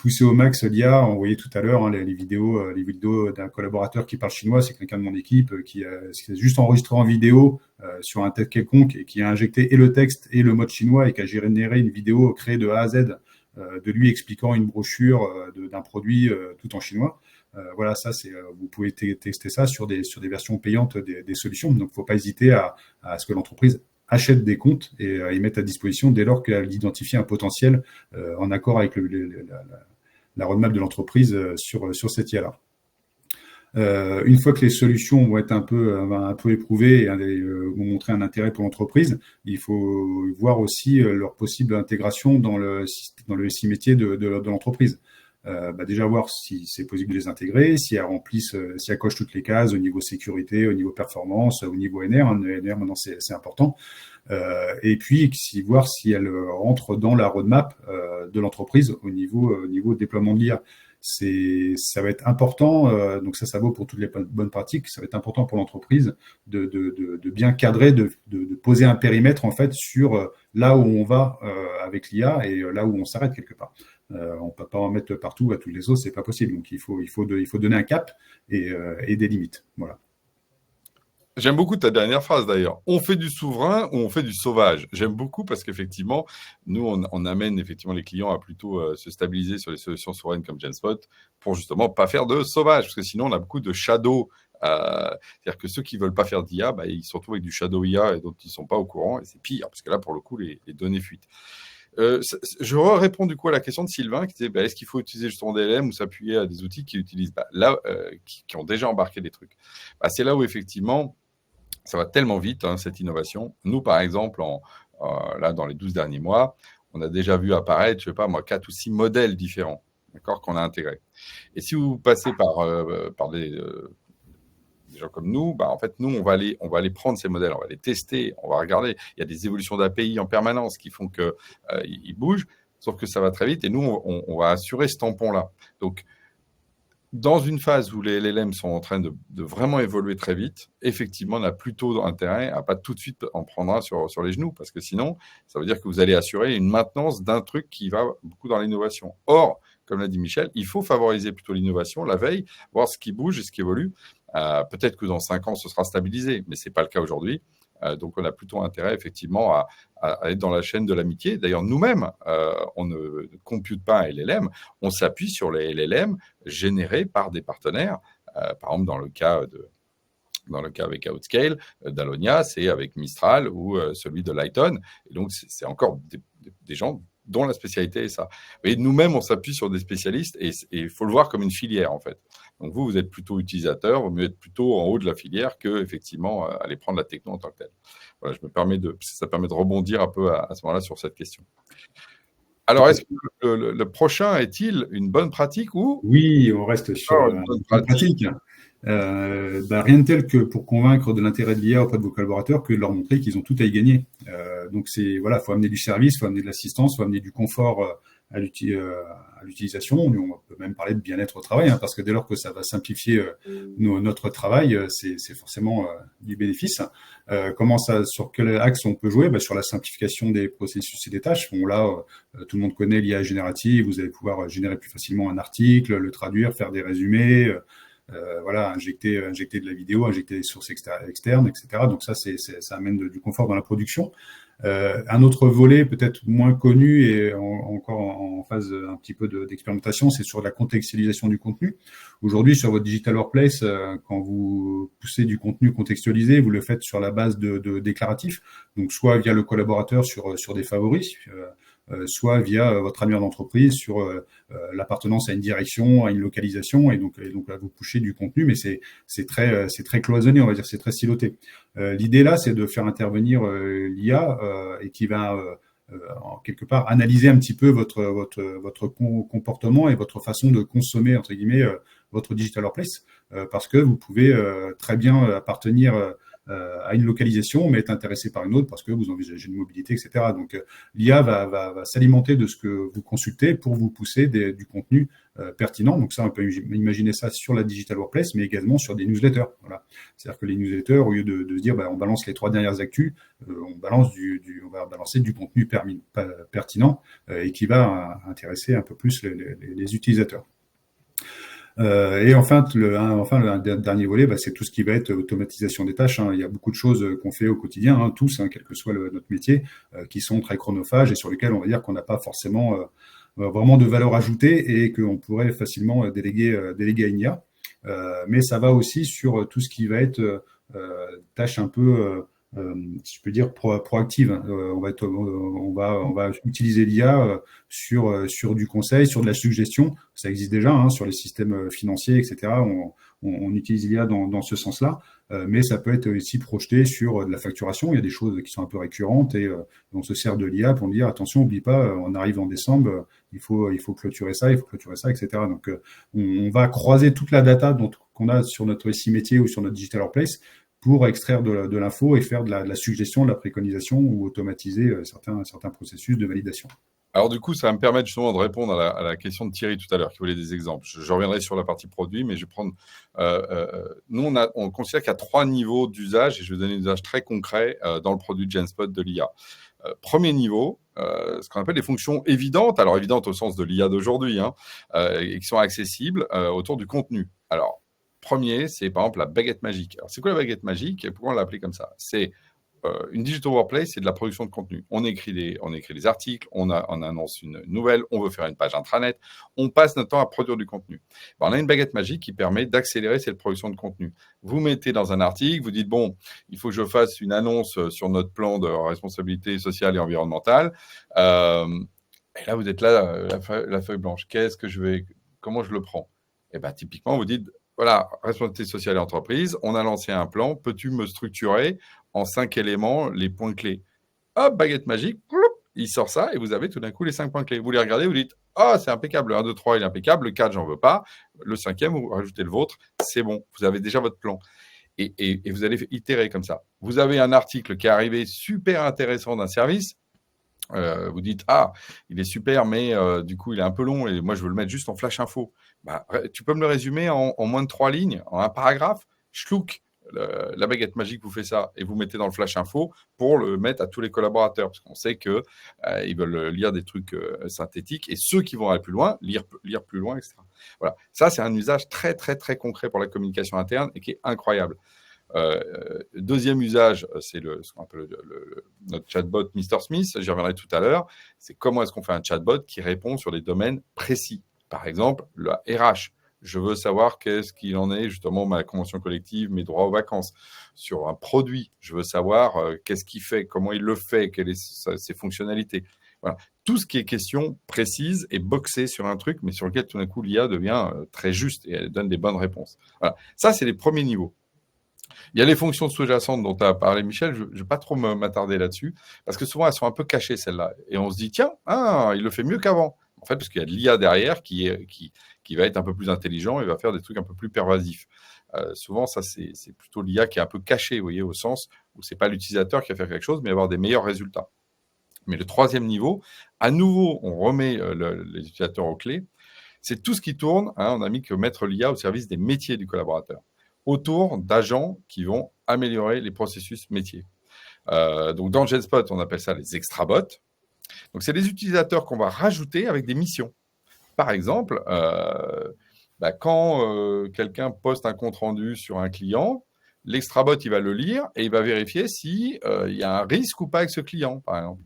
pousser au max l'IA, on voyait tout à l'heure les vidéos d'un collaborateur qui parle chinois, c'est quelqu'un de mon équipe qui s'est juste enregistré en vidéo sur un texte quelconque et qui a injecté et le texte et le mode chinois et qui a généré une vidéo créée de A à Z de lui expliquant une brochure d'un produit tout en chinois. Voilà, ça c'est vous pouvez tester ça sur des versions payantes des solutions. Donc, faut pas hésiter à ce que l'entreprise achète des comptes et y mette à disposition dès lors qu'elle identifie un potentiel en accord avec la roadmap de l'entreprise sur cette IA-là. Une fois que les solutions vont être un peu éprouvées et vont montrer un intérêt pour l'entreprise, il faut voir aussi leur possible intégration dans le SI métier de l'entreprise. Déjà voir si c'est possible de les intégrer, si elles cochent toutes les cases au niveau sécurité, au niveau performance, au niveau NR. NR maintenant c'est important. Et puis voir si elles rentrent dans la roadmap de l'entreprise au niveau déploiement de l'IA. Ça va être important, donc ça vaut pour toutes les bonnes pratiques, ça va être important pour l'entreprise de bien cadrer, de poser un périmètre en fait sur là où on va avec l'IA et là où on s'arrête quelque part. On peut pas en mettre partout à tous les autres, c'est pas possible. Donc il faut donner un cap et des limites. Voilà. J'aime beaucoup ta dernière phrase d'ailleurs. On fait du souverain ou on fait du sauvage. J'aime beaucoup parce qu'effectivement, nous, on amène effectivement les clients à plutôt se stabiliser sur les solutions souveraines comme GenSpot pour justement pas faire de sauvage. Parce que sinon, on a beaucoup de shadow. C'est-à-dire que ceux qui veulent pas faire d'IA, ils se retrouvent avec du shadow IA et d'autres qui sont pas au courant. Et c'est pire parce que là, pour le coup, les données fuitent. Je réponds du coup à la question de Sylvain qui disait est-ce qu'il faut utiliser justement des LM ou s'appuyer à des outils qui utilisent qui ont déjà embarqué des trucs. C'est là où effectivement ça va tellement vite, cette innovation. Nous, par exemple, là, dans les 12 derniers mois, on a déjà vu apparaître, je sais pas moi, 4 ou 6 modèles différents, d'accord, qu'on a intégrés. Et si vous passez par des gens comme nous, en fait, nous, on va aller prendre ces modèles, on va les tester, on va regarder. Il y a des évolutions d'API en permanence qui font qu'ils bougent, sauf que ça va très vite. Et nous, on va assurer ce tampon-là. Donc, dans une phase où les LLM sont en train de vraiment évoluer très vite, effectivement, on a plutôt intérêt à pas tout de suite en prendre un sur les genoux, parce que sinon, ça veut dire que vous allez assurer une maintenance d'un truc qui va beaucoup dans l'innovation. Or, comme l'a dit Michel, il faut favoriser plutôt l'innovation, la veille, voir ce qui bouge et ce qui évolue. Peut-être que dans 5 ans, ce sera stabilisé, mais ce n'est pas le cas aujourd'hui. Donc, on a plutôt intérêt, effectivement, à être dans la chaîne de l'amitié. D'ailleurs, nous-mêmes, on ne compute pas un LLM, on s'appuie sur les LLM générés par des partenaires. Par exemple, dans le cas avec Outscale, d'Alonia, c'est avec Mistral ou celui de Lighton. Et donc, c'est encore des gens dont la spécialité est ça. Et nous-mêmes, on s'appuie sur des spécialistes et il faut le voir comme une filière, en fait. Donc, vous êtes plutôt utilisateur, vous êtes plutôt en haut de la filière que, effectivement, aller prendre la techno en tant que telle. Voilà, ça permet de rebondir un peu à ce moment-là sur cette question. Alors, est-ce que le prochain est-il une bonne pratique ou… Oui, on reste sur une bonne pratique. Rien de tel que pour convaincre de l'intérêt de l'IA auprès de vos collaborateurs que de leur montrer qu'ils ont tout à y gagner. Donc, faut amener du service, faut amener de l'assistance, faut amener du confort à l'utilisation. On peut même parler de bien-être au travail, parce que dès lors que ça va simplifier notre travail, c'est forcément du bénéfice. Sur quel axe on peut jouer? Sur la simplification des processus et des tâches. Là, tout le monde connaît l'IA générative. Vous allez pouvoir générer plus facilement un article, le traduire, faire des résumés. Injecter de la vidéo, injecter des sources externes, etc. Donc ça amène du confort dans la production. Un autre volet peut-être moins connu et encore en phase un petit peu d'expérimentation, c'est sur la contextualisation du contenu. Aujourd'hui, sur votre Digital Workplace, quand vous poussez du contenu contextualisé, vous le faites sur la base de déclaratifs, donc soit via le collaborateur sur des favoris, soit via votre annuaire d'entreprise sur l'appartenance à une direction, à une localisation, et donc là vous pushez du contenu, mais c'est très cloisonné, on va dire, c'est très siloté. L'idée là, c'est de faire intervenir l'IA et qui va en quelque part analyser un petit peu votre comportement et votre façon de consommer entre guillemets votre digital workplace, parce que vous pouvez très bien appartenir à une localisation, mais être intéressé par une autre parce que vous envisagez une mobilité, etc. Donc, l'IA va s'alimenter de ce que vous consultez pour vous pousser du contenu pertinent. Donc ça, on peut imaginer ça sur la Digital Workplace, mais également sur des newsletters. Voilà. C'est-à-dire que les newsletters, au lieu de se dire, on balance les 3 dernières actus, on va balancer du contenu pertinent et qui va intéresser un peu plus les utilisateurs. Et enfin, le dernier volet, c'est tout ce qui va être automatisation des tâches. Il y a beaucoup de choses qu'on fait au quotidien, tous, quel que soit notre métier, qui sont très chronophages et sur lesquels on va dire qu'on n'a pas forcément vraiment de valeur ajoutée et qu'on pourrait facilement déléguer à une IA. Mais ça va aussi sur tout ce qui va être tâches un peu, si je peux dire, proactives. On va utiliser l'IA sur du conseil, sur de la suggestion. Ça existe déjà sur les systèmes financiers, etc. On utilise l'IA dans ce sens-là, mais ça peut être aussi projeté sur de la facturation. Il y a des choses qui sont un peu récurrentes et on se sert de l'IA pour dire attention, oublie pas, on arrive en décembre, il faut clôturer ça, etc. Donc on va croiser toute la data qu'on a sur notre SI métier ou sur notre digital workplace pour extraire de l'info et faire de la suggestion, de la préconisation ou automatiser certains processus de validation. Alors du coup, ça va me permettre justement de répondre à la question de Thierry tout à l'heure, qui voulait des exemples. Je reviendrai sur la partie produit, mais je vais prendre... nous, on considère qu'il y a 3 niveaux d'usage, et je vais donner des usages très concrets dans le produit Genspot de l'IA. Premier niveau, ce qu'on appelle les fonctions évidentes, alors évidentes au sens de l'IA d'aujourd'hui, et qui sont accessibles autour du contenu. Alors, premier, c'est par exemple la baguette magique. Alors, c'est quoi la baguette magique et pourquoi on l'a appelée comme ça? C'est une digital workplace, c'est de la production de contenu. On écrit des articles, on annonce une nouvelle, on veut faire une page intranet, on passe notre temps à produire du contenu. On a une baguette magique qui permet d'accélérer cette production de contenu. Vous mettez dans un article, vous dites, bon, il faut que je fasse une annonce sur notre plan de responsabilité sociale et environnementale. Et là, vous êtes là, la feuille blanche. Comment je le prends? Et bien, typiquement, vous dites, voilà, responsabilité sociale et entreprise, on a lancé un plan, peux-tu me structurer en 5 éléments les points clés? Hop, baguette magique, il sort ça et vous avez tout d'un coup les 5 points clés. Vous les regardez, vous dites, c'est impeccable, le 1, 2, 3, il est impeccable, le 4, j'en veux pas, le 5e, vous rajoutez le vôtre, c'est bon, vous avez déjà votre plan. Et vous allez itérer comme ça. Vous avez un article qui est arrivé super intéressant d'un service, vous dites, il est super, mais du coup, il est un peu long et moi, je veux le mettre juste en flash info. Tu peux me le résumer en moins de 3 lignes, en un paragraphe? Schlouk, la baguette magique vous fait ça et vous mettez dans le flash info pour le mettre à tous les collaborateurs parce qu'on sait qu'ils veulent lire des trucs synthétiques et ceux qui vont aller plus loin, lire plus loin, etc. Voilà. Ça, c'est un usage très, très, très concret pour la communication interne et qui est incroyable. Deuxième usage, c'est ce qu'on appelle notre chatbot Mr. Smith, j'y reviendrai tout à l'heure. C'est comment est-ce qu'on fait un chatbot qui répond sur des domaines précis. Par exemple, la RH. Je veux savoir qu'est-ce qu'il en est, justement, ma convention collective, mes droits aux vacances. Sur un produit, je veux savoir qu'est-ce qu'il fait, comment il le fait, quelles sont ses fonctionnalités. Voilà. Tout ce qui est question précise est boxé sur un truc, mais sur lequel, tout d'un coup, l'IA devient très juste et elle donne des bonnes réponses. Voilà. Ça, c'est les premiers niveaux. Il y a les fonctions sous-jacentes dont tu as parlé, Michel. Je ne vais pas trop m'attarder là-dessus, parce que souvent, elles sont un peu cachées, celles-là. Et on se dit, tiens, il le fait mieux qu'avant. En fait, parce qu'il y a de l'IA derrière qui va être un peu plus intelligent et va faire des trucs un peu plus pervasifs. Souvent, ça, c'est plutôt l'IA qui est un peu cachée, vous voyez, au sens où ce n'est pas l'utilisateur qui va faire quelque chose, mais avoir des meilleurs résultats. Mais le troisième niveau, à nouveau, on remet les utilisateurs aux clés. C'est tout ce qui tourne. On a mis que mettre l'IA au service des métiers du collaborateur, autour d'agents qui vont améliorer les processus métiers. Donc, dans Genspot, on appelle ça les extrabots. Donc, c'est des utilisateurs qu'on va rajouter avec des missions. Par exemple, quand quelqu'un poste un compte-rendu sur un client, l'extrabot, il va le lire et il va vérifier s'il y a un risque ou pas avec ce client, par exemple,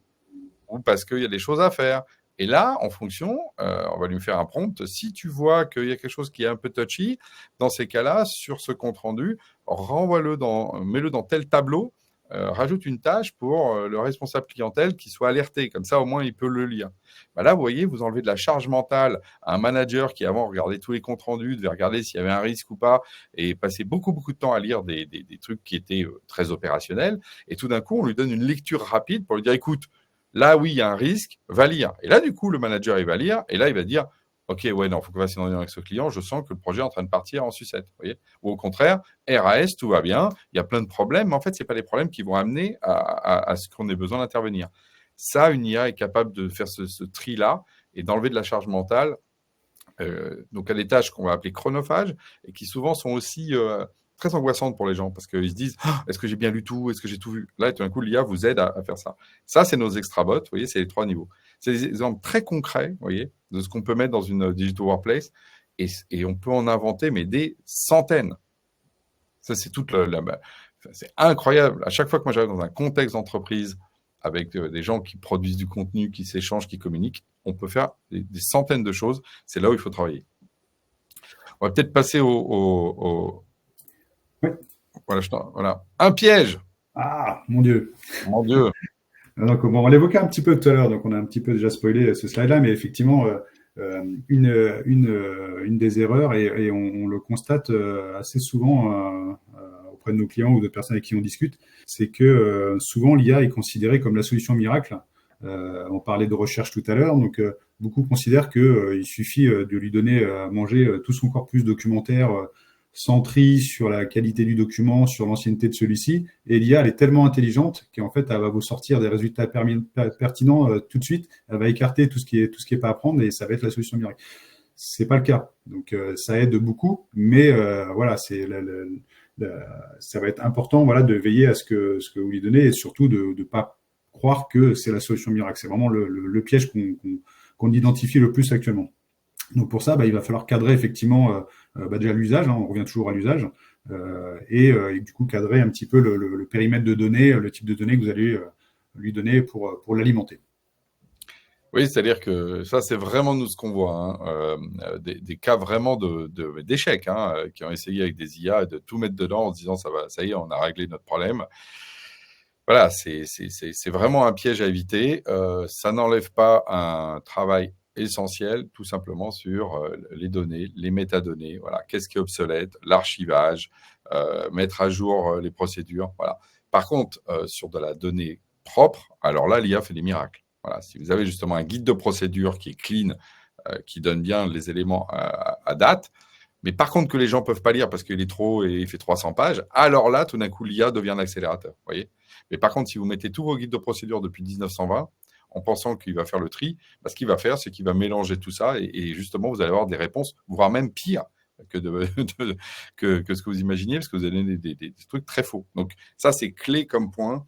ou parce qu'il y a des choses à faire. Et là, en fonction, on va lui faire un prompt. Si tu vois qu'il y a quelque chose qui est un peu touchy, dans ces cas-là, sur ce compte-rendu, mets-le dans tel tableau, rajoute une tâche pour le responsable clientèle qui soit alerté. Comme ça, au moins, il peut le lire. Là, vous voyez, vous enlevez de la charge mentale à un manager qui, avant, regardait tous les comptes rendus, devait regarder s'il y avait un risque ou pas, et passait beaucoup, beaucoup de temps à lire des trucs qui étaient très opérationnels. Et tout d'un coup, on lui donne une lecture rapide pour lui dire, écoute, là, oui, il y a un risque, va lire. Et là, du coup, le manager, il va lire, et là, il va dire, OK, ouais, non, il faut qu'on fasse une réunion avec ce client, je sens que le projet est en train de partir en sucette. Vous voyez, ou au contraire, RAS, tout va bien, il y a plein de problèmes, mais en fait, ce n'est pas les problèmes qui vont amener à ce qu'on ait besoin d'intervenir. Ça, une IA est capable de faire ce tri-là et d'enlever de la charge mentale. Donc, à des tâches qu'on va appeler chronophages et qui souvent sont aussi très angoissantes pour les gens parce qu'ils se disent est-ce que j'ai bien lu tout? Est-ce que j'ai tout vu? Là, tout d'un coup, l'IA vous aide à faire ça. Ça, c'est nos extrabots. Vous voyez, c'est les 3 niveaux. C'est des exemples très concrets, vous voyez, de ce qu'on peut mettre dans une digital workplace et on peut en inventer, mais des centaines. Ça, c'est c'est incroyable. À chaque fois que moi j'arrive dans un contexte d'entreprise avec des gens qui produisent du contenu, qui s'échangent, qui communiquent, on peut faire des centaines de choses. C'est là où il faut travailler. On va peut-être passer au... Ouais. Voilà. Un piège. Ah, mon Dieu. Mon Dieu. Donc, bon, on l'évoquait un petit peu tout à l'heure, donc on a un petit peu déjà spoilé ce slide-là, mais effectivement, une des erreurs, et on le constate assez souvent auprès de nos clients ou de personnes avec qui on discute, c'est que souvent l'IA est considérée comme la solution miracle. On parlait de recherche tout à l'heure, donc beaucoup considèrent qu'il suffit de lui donner à manger tout son corpus documentaire sans tri sur la qualité du document, sur l'ancienneté de celui-ci. Et l'IA, elle est tellement intelligente qu'en fait, elle va vous sortir des résultats pertinents tout de suite. Elle va écarter tout ce qui est pas à prendre et ça va être la solution miracle. C'est pas le cas. Donc, ça aide beaucoup, mais voilà, ça va être important, voilà, de veiller à ce que vous lui donnez et surtout de ne pas croire que c'est la solution miracle. C'est vraiment le piège qu'on identifie le plus actuellement. Donc pour ça, il va falloir cadrer effectivement déjà l'usage, on revient toujours à l'usage, et du coup cadrer un petit peu le périmètre de données, le type de données que vous allez lui donner pour l'alimenter. Oui, c'est-à-dire que ça, c'est vraiment nous ce qu'on voit, des cas vraiment d'échecs, qui ont essayé avec des IA de tout mettre dedans en se disant ça y est, on a réglé notre problème. Voilà, c'est vraiment un piège à éviter. Ça n'enlève pas un travail essentiel, tout simplement sur les données, les métadonnées. Voilà, qu'est-ce qui est obsolète, l'archivage, mettre à jour les procédures. Voilà. Par contre, sur de la donnée propre, alors là, l'IA fait des miracles. Voilà, si vous avez justement un guide de procédure qui est clean, qui donne bien les éléments à date, mais par contre que les gens ne peuvent pas lire parce qu'il est trop et il fait 300 pages, alors là, tout d'un coup, l'IA devient un accélérateur. Voyez. Mais par contre, si vous mettez tous vos guides de procédure depuis 1920, en pensant qu'il va faire le tri, ce qu'il va faire, c'est qu'il va mélanger tout ça et justement, vous allez avoir des réponses, voire même pire que ce que vous imaginiez, parce que vous allez des trucs très faux. Donc ça, c'est clé comme point.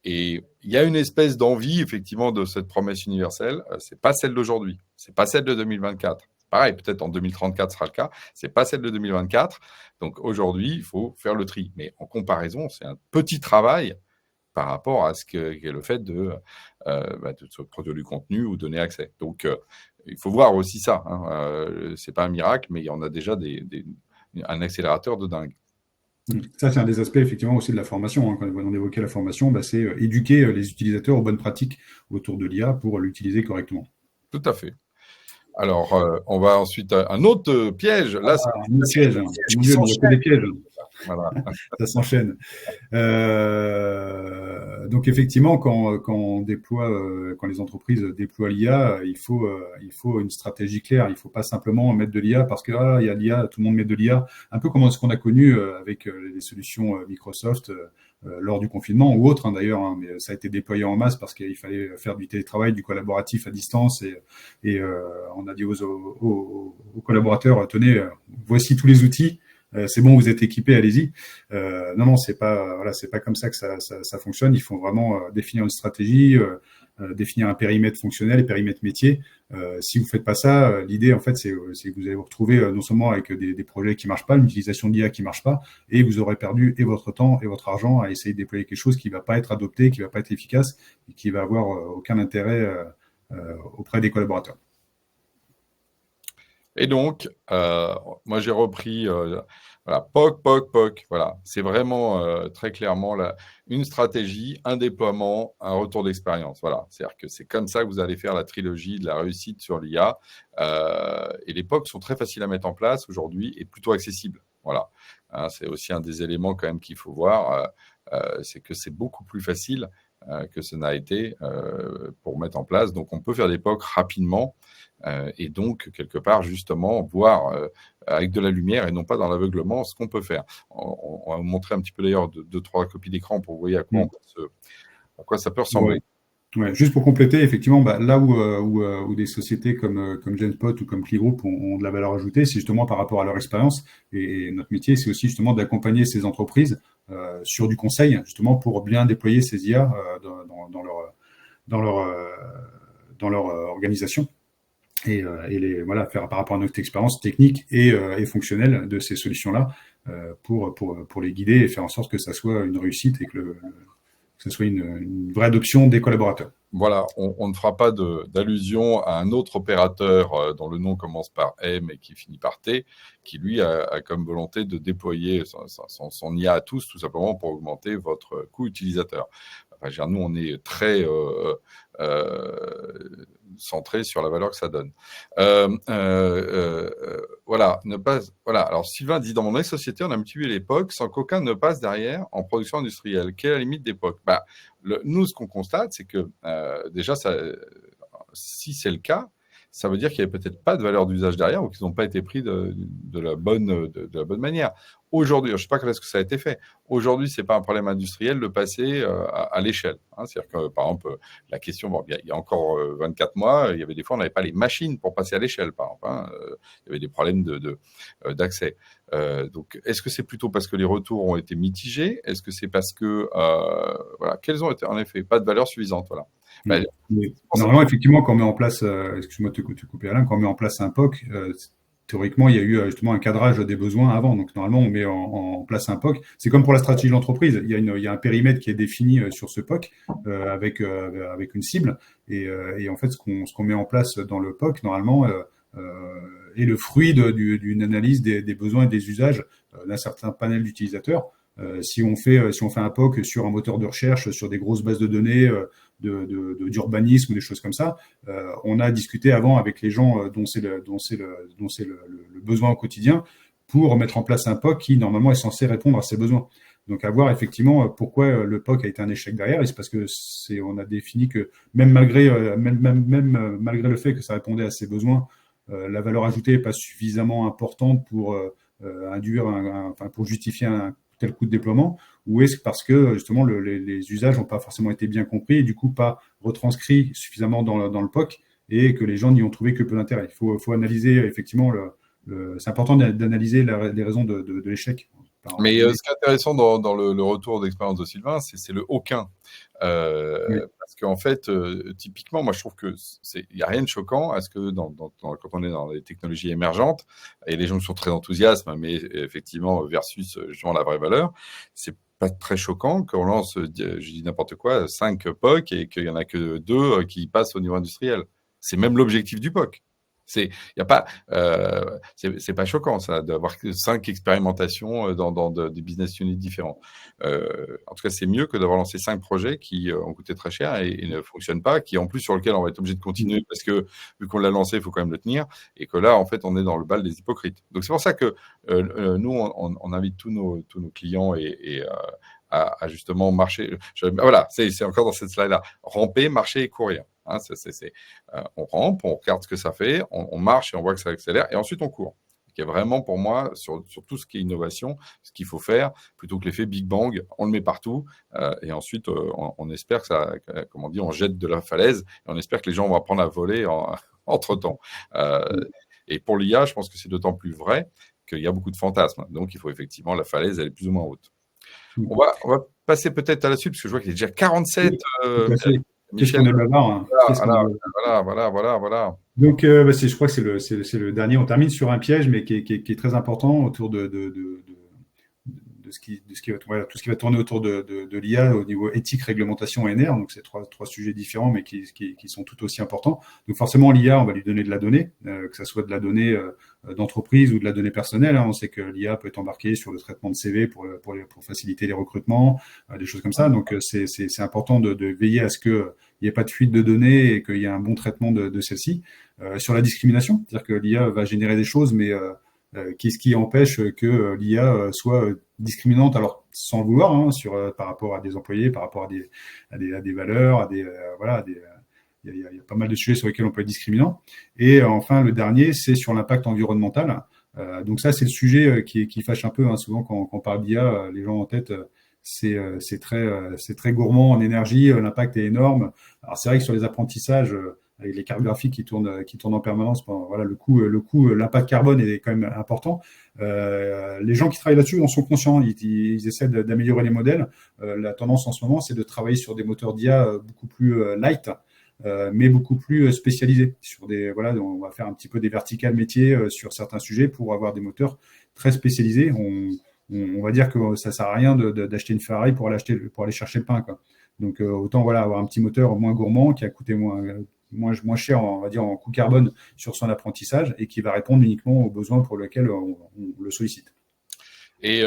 Et il y a une espèce d'envie, effectivement, de cette promesse universelle. C'est pas celle d'aujourd'hui. C'est pas celle de 2024. Pareil, peut-être en 2034 sera le cas. C'est pas celle de 2024. Donc aujourd'hui, il faut faire le tri. Mais en comparaison, c'est un petit travail par rapport à ce qu'est le fait de se produire du contenu ou donner accès. Donc, il faut voir aussi ça. C'est pas un miracle, mais il y en a déjà un accélérateur de dingue. Ça, c'est un des aspects, effectivement, aussi de la formation. Quand on évoquait la formation, c'est éduquer les utilisateurs aux bonnes pratiques autour de l'IA pour l'utiliser correctement. Tout à fait. Alors, on va ensuite à un autre piège. Là, c'est un piège. Mon Dieu, il y a que des pièges. Voilà. Ça s'enchaîne. Donc effectivement, quand on déploie, quand les entreprises déploient l'IA, il faut une stratégie claire. Il faut pas simplement mettre de l'IA parce que il y a l'IA, tout le monde met de l'IA. Un peu comme ce qu'on a connu avec les solutions Microsoft lors du confinement ou autre d'ailleurs, mais ça a été déployé en masse parce qu'il fallait faire du télétravail, du collaboratif à distance et on a dit aux collaborateurs, tenez, voici tous les outils. C'est bon, vous êtes équipés, allez-y. Non, c'est pas comme ça que ça fonctionne. Il faut vraiment définir une stratégie, définir un périmètre fonctionnel et périmètre métier. Si vous faites pas ça, l'idée en fait, c'est que vous allez vous retrouver non seulement avec des projets qui marchent pas, l'utilisation d'IA qui marche pas, et vous aurez perdu et votre temps et votre argent à essayer de déployer quelque chose qui va pas être adopté, qui va pas être efficace et qui va avoir aucun intérêt auprès des collaborateurs. Et donc, moi, j'ai repris POC. Voilà, c'est vraiment très clairement une stratégie, un déploiement, un retour d'expérience. Voilà, c'est-à-dire que c'est comme ça que vous allez faire la trilogie de la réussite sur l'IA. Et les POC sont très faciles à mettre en place aujourd'hui et plutôt accessibles. Voilà, c'est aussi un des éléments quand même qu'il faut voir, c'est que c'est beaucoup plus facile que ce n'a été pour mettre en place. Donc, on peut faire des POC rapidement. Et donc, quelque part, justement, voir avec de la lumière et non pas dans l'aveuglement ce qu'on peut faire. On va vous montrer un petit peu d'ailleurs deux, trois copies d'écran pour vous voyez à quoi ça peut ressembler. Ouais, juste pour compléter, effectivement, là où des sociétés comme Genspot ou comme Cligroup ont de la valeur ajoutée, c'est justement par rapport à leur expérience. Et notre métier, c'est aussi justement d'accompagner ces entreprises sur du conseil, justement pour bien déployer ces IA dans leur organisation. Et faire par rapport à notre expérience technique et fonctionnelle de ces solutions-là pour les guider et faire en sorte que ça soit une réussite et que ce soit une vraie adoption des collaborateurs. Voilà, on ne fera pas d'allusion à un autre opérateur dont le nom commence par M et qui finit par T, qui lui a comme volonté de déployer son IA à tous, tout simplement pour augmenter votre coût utilisateur. Enfin, nous, on est très centré sur la valeur que ça donne. Voilà. Alors, Sylvain dit, dans mon ex-société, on a multiplié les POC sans qu'aucun ne passe derrière en production industrielle. Quelle est la limite des POC? Nous, ce qu'on constate, c'est que déjà, si c'est le cas, ça veut dire qu'il n'y avait peut-être pas de valeur d'usage derrière ou qu'ils n'ont pas été pris de la bonne manière. Aujourd'hui, je ne sais pas quand est-ce que ça a été fait. Aujourd'hui, ce n'est pas un problème industriel de passer à l'échelle. C'est-à-dire que, par exemple, la question, il y a encore 24 mois, il y avait des fois, on n'avait pas les machines pour passer à l'échelle, par exemple. Il y avait des problèmes d'accès. Donc, est-ce que c'est plutôt parce que les retours ont été mitigés? Est-ce que c'est parce que, quels ont été, en effet, pas de valeur suffisante, voilà. Normalement, effectivement, quand on met en place, excuse-moi de te couper Alain, quand on met en place un POC, théoriquement, il y a eu justement un cadrage des besoins avant. Donc, normalement, on met en place un POC. C'est comme pour la stratégie de l'entreprise. Il y a un périmètre qui est défini sur ce POC avec une cible. Et en fait, ce qu'on met en place dans le POC, normalement, est le fruit d'une analyse des besoins et des usages d'un certain panel d'utilisateurs. Si on fait un POC sur un moteur de recherche, sur des grosses bases de données d'urbanisme ou des choses comme ça, on a discuté avant avec les gens dont c'est le besoin au quotidien pour mettre en place un POC qui normalement est censé répondre à ces besoins. Donc à voir effectivement pourquoi le POC a été un échec derrière, et c'est parce que on a défini que même malgré le fait que ça répondait à ces besoins, la valeur ajoutée n'est pas suffisamment importante pour pour justifier un tel coût de déploiement, ou est-ce parce que justement les usages n'ont pas forcément été bien compris et du coup pas retranscrits suffisamment dans le POC et que les gens n'y ont trouvé que peu d'intérêt. Il faut analyser effectivement c'est important d'analyser les raisons de l'échec. Mais ce qui est intéressant dans le retour d'expérience de Sylvain, c'est le aucun. Oui. Parce qu'en fait, typiquement, moi je trouve que il n'y a rien de choquant à ce que quand on est dans les technologies émergentes, et les gens sont très enthousiastes, mais effectivement, versus justement la vraie valeur, c'est pas très choquant qu'on lance, je dis n'importe quoi, 5 POC et qu'il n'y en a que 2 qui passent au niveau industriel. C'est même l'objectif du POC. C'est pas choquant ça d'avoir 5 expérimentations dans des business units différents. En tout cas, c'est mieux que d'avoir lancé 5 projets qui ont coûté très cher et ne fonctionnent pas, qui en plus sur lequel on va être obligé de continuer parce que vu qu'on l'a lancé, il faut quand même le tenir et que là, en fait, on est dans le bal des hypocrites. Donc c'est pour ça que nous, on invite tous nos clients à justement marcher. Voilà, c'est encore dans cette slide-là. Ramper, marcher et courir. On rampe, on regarde ce que ça fait, on marche et on voit que ça accélère, et ensuite on court. Qui est vraiment pour moi, sur tout ce qui est innovation, ce qu'il faut faire, plutôt que l'effet Big Bang, on le met partout, et ensuite on espère que ça, comment dire, on jette de la falaise, et on espère que les gens vont apprendre à voler entre-temps. Et pour l'IA, je pense que c'est d'autant plus vrai qu'il y a beaucoup de fantasmes. Donc il faut effectivement, la falaise, elle est plus ou moins haute. On va passer peut-être à la suite, parce que je vois qu'il est déjà 47. Michel, on est bavard. Voilà. Donc, je crois que c'est le dernier. On termine sur un piège, mais qui est très important autour de tout ce qui va tourner autour de l'IA au niveau éthique, réglementation et NR. Donc, c'est trois sujets différents, mais qui sont tout aussi importants. Donc, forcément, l'IA, on va lui donner de la donnée, que ça soit de la donnée d'entreprise ou de la donnée personnelle. On sait que l'IA peut être embarquée sur le traitement de CV pour faciliter les recrutements, des choses comme ça. Donc, c'est important de veiller à ce que il n'y ait pas de fuite de données et qu'il y ait un bon traitement de celle-ci. Sur la discrimination, c'est-à-dire que l'IA va générer des choses, mais qu'est-ce qui empêche que l'IA soit discriminante, alors sans le vouloir, par rapport à des employés, par rapport à des valeurs, il y a pas mal de sujets sur lesquels on peut être discriminant. Et enfin, le dernier, c'est sur l'impact environnemental. Donc ça, c'est le sujet qui fâche un peu. Souvent, quand on parle d'IA, les gens en tête, c'est très gourmand en énergie, l'impact est énorme. Alors c'est vrai que sur les apprentissages, avec les cartes graphiques qui tournent en permanence, l'impact carbone est quand même important. Les gens qui travaillent là-dessus en sont conscients, ils essaient d'améliorer les modèles. La tendance en ce moment, c'est de travailler sur des moteurs d'IA beaucoup plus light, mais beaucoup plus spécialisés. On va faire un petit peu des verticales métiers sur certains sujets pour avoir des moteurs très spécialisés. On va dire que ça sert à rien d'acheter une Ferrari pour aller chercher le pain, quoi. Donc, autant voilà, avoir un petit moteur moins gourmand qui a coûté moins cher, on va dire, en coût carbone sur son apprentissage et qui va répondre uniquement aux besoins pour lesquels on le sollicite. Et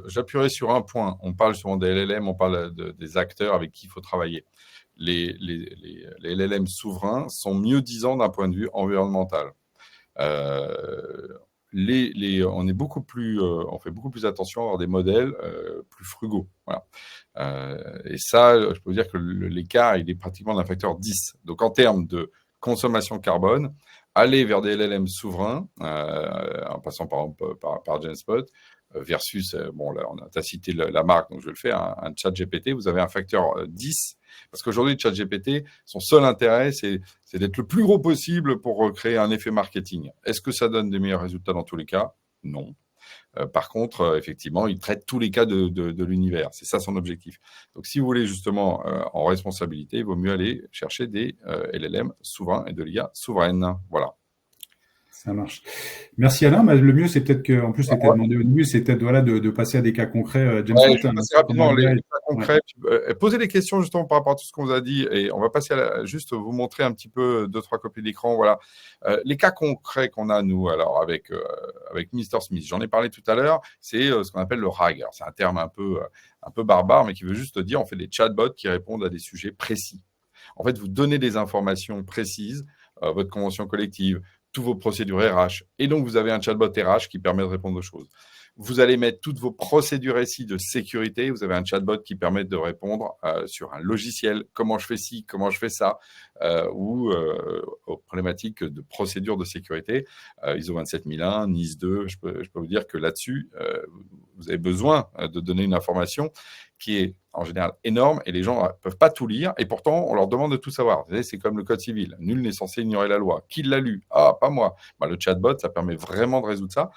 j'appuierai sur un point. On parle souvent des LLM, on parle des acteurs avec qui il faut travailler. Les LLM souverains sont mieux disants d'un point de vue environnemental. On est beaucoup plus, on fait beaucoup plus attention à avoir des modèles plus frugaux. Voilà. Et ça, je peux vous dire que l'écart, il est pratiquement d'un facteur 10. Donc, en termes de consommation carbone, aller vers des LLM souverains, en passant par exemple par GenSpot, versus, bon là, on a cité la marque, donc je vais le faire, un ChatGPT, vous avez un facteur 10. Parce qu'aujourd'hui, ChatGPT, son seul intérêt, c'est d'être le plus gros possible pour créer un effet marketing. Est-ce que ça donne des meilleurs résultats dans tous les cas? Non. Par contre, effectivement, il traite tous les cas de l'univers. C'est ça son objectif. Donc, si vous voulez justement en responsabilité, il vaut mieux aller chercher des LLM souverains et de l'IA souveraine. Voilà. Ça marche. Merci Alain. Le mieux, c'est peut-être que, en plus, c'était demandé au début, c'est peut-être voilà, de passer à des cas concrets. James Ouais, Bond, je vais passer rapidement les cas concrets. Ouais. Posez des questions justement par rapport à tout ce qu'on vous a dit et on va passer juste vous montrer un petit peu 2-3 copies d'écran. Voilà. Les cas concrets qu'on a, nous, alors avec Mr. Smith, j'en ai parlé tout à l'heure, c'est ce qu'on appelle le RAG. Alors, c'est un terme un peu barbare, mais qui veut juste dire on fait des chatbots qui répondent à des sujets précis. En fait, vous donnez des informations précises, votre convention collective, tous vos procédures RH. Et donc, vous avez un chatbot RH qui permet de répondre aux choses. Vous allez mettre toutes vos procédures ici de sécurité. Vous avez un chatbot qui permet de répondre sur un logiciel, comment je fais ci, comment je fais ça, ou aux problématiques de procédures de sécurité. ISO 27001, NIS 2, je peux vous dire que là-dessus, vous avez besoin de donner une information qui est en général énorme et les gens ne peuvent pas tout lire et pourtant on leur demande de tout savoir. Vous savez, c'est comme le code civil. Nul n'est censé ignorer la loi. Qui l'a lu? Ah, pas moi. Bah, le chatbot, ça permet vraiment de résoudre ça.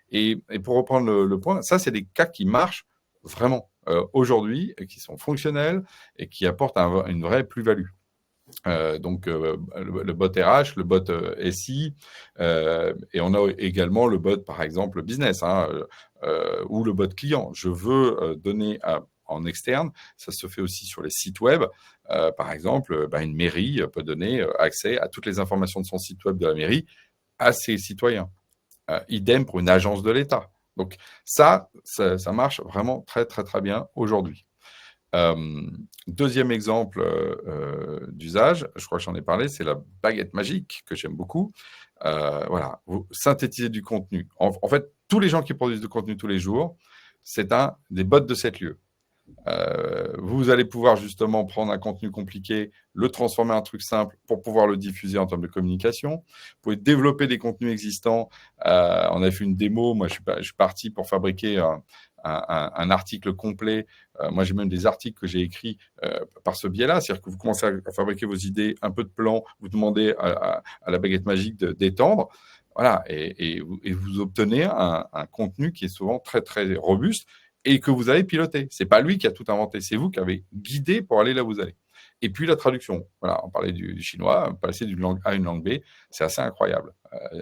Et pour reprendre le point, ça, c'est des cas qui marchent vraiment aujourd'hui, qui sont fonctionnels et qui apportent une vraie plus-value. Donc, le bot RH, le bot SI, et on a également le bot, par exemple, business, ou le bot client. Je veux donner en externe, ça se fait aussi sur les sites web. Par exemple, une mairie peut donner accès à toutes les informations de son site web de la mairie à ses citoyens. Idem pour une agence de l'État. Donc, ça marche vraiment très, très, très bien aujourd'hui. Deuxième exemple d'usage, je crois que j'en ai parlé, c'est la baguette magique que j'aime beaucoup. Voilà, vous synthétisez du contenu. En fait, tous les gens qui produisent du contenu tous les jours, c'est des bots de 7 lieux. Vous allez pouvoir justement prendre un contenu compliqué, le transformer en un truc simple pour pouvoir le diffuser en termes de communication. Vous pouvez développer des contenus existants. On a fait une démo. Moi, je suis parti pour fabriquer un article complet. Moi, j'ai même des articles que j'ai écrits par ce biais-là. C'est-à-dire que vous commencez à fabriquer vos idées, un peu de plan, vous demandez à la baguette magique d'étendre. Voilà, et vous obtenez un contenu qui est souvent très, très robuste et que vous avez piloté. C'est pas lui qui a tout inventé, c'est vous qui avez guidé pour aller là où vous allez. Et puis la traduction. Voilà, on parlait du chinois, passer d'une langue A à une langue B, c'est assez incroyable.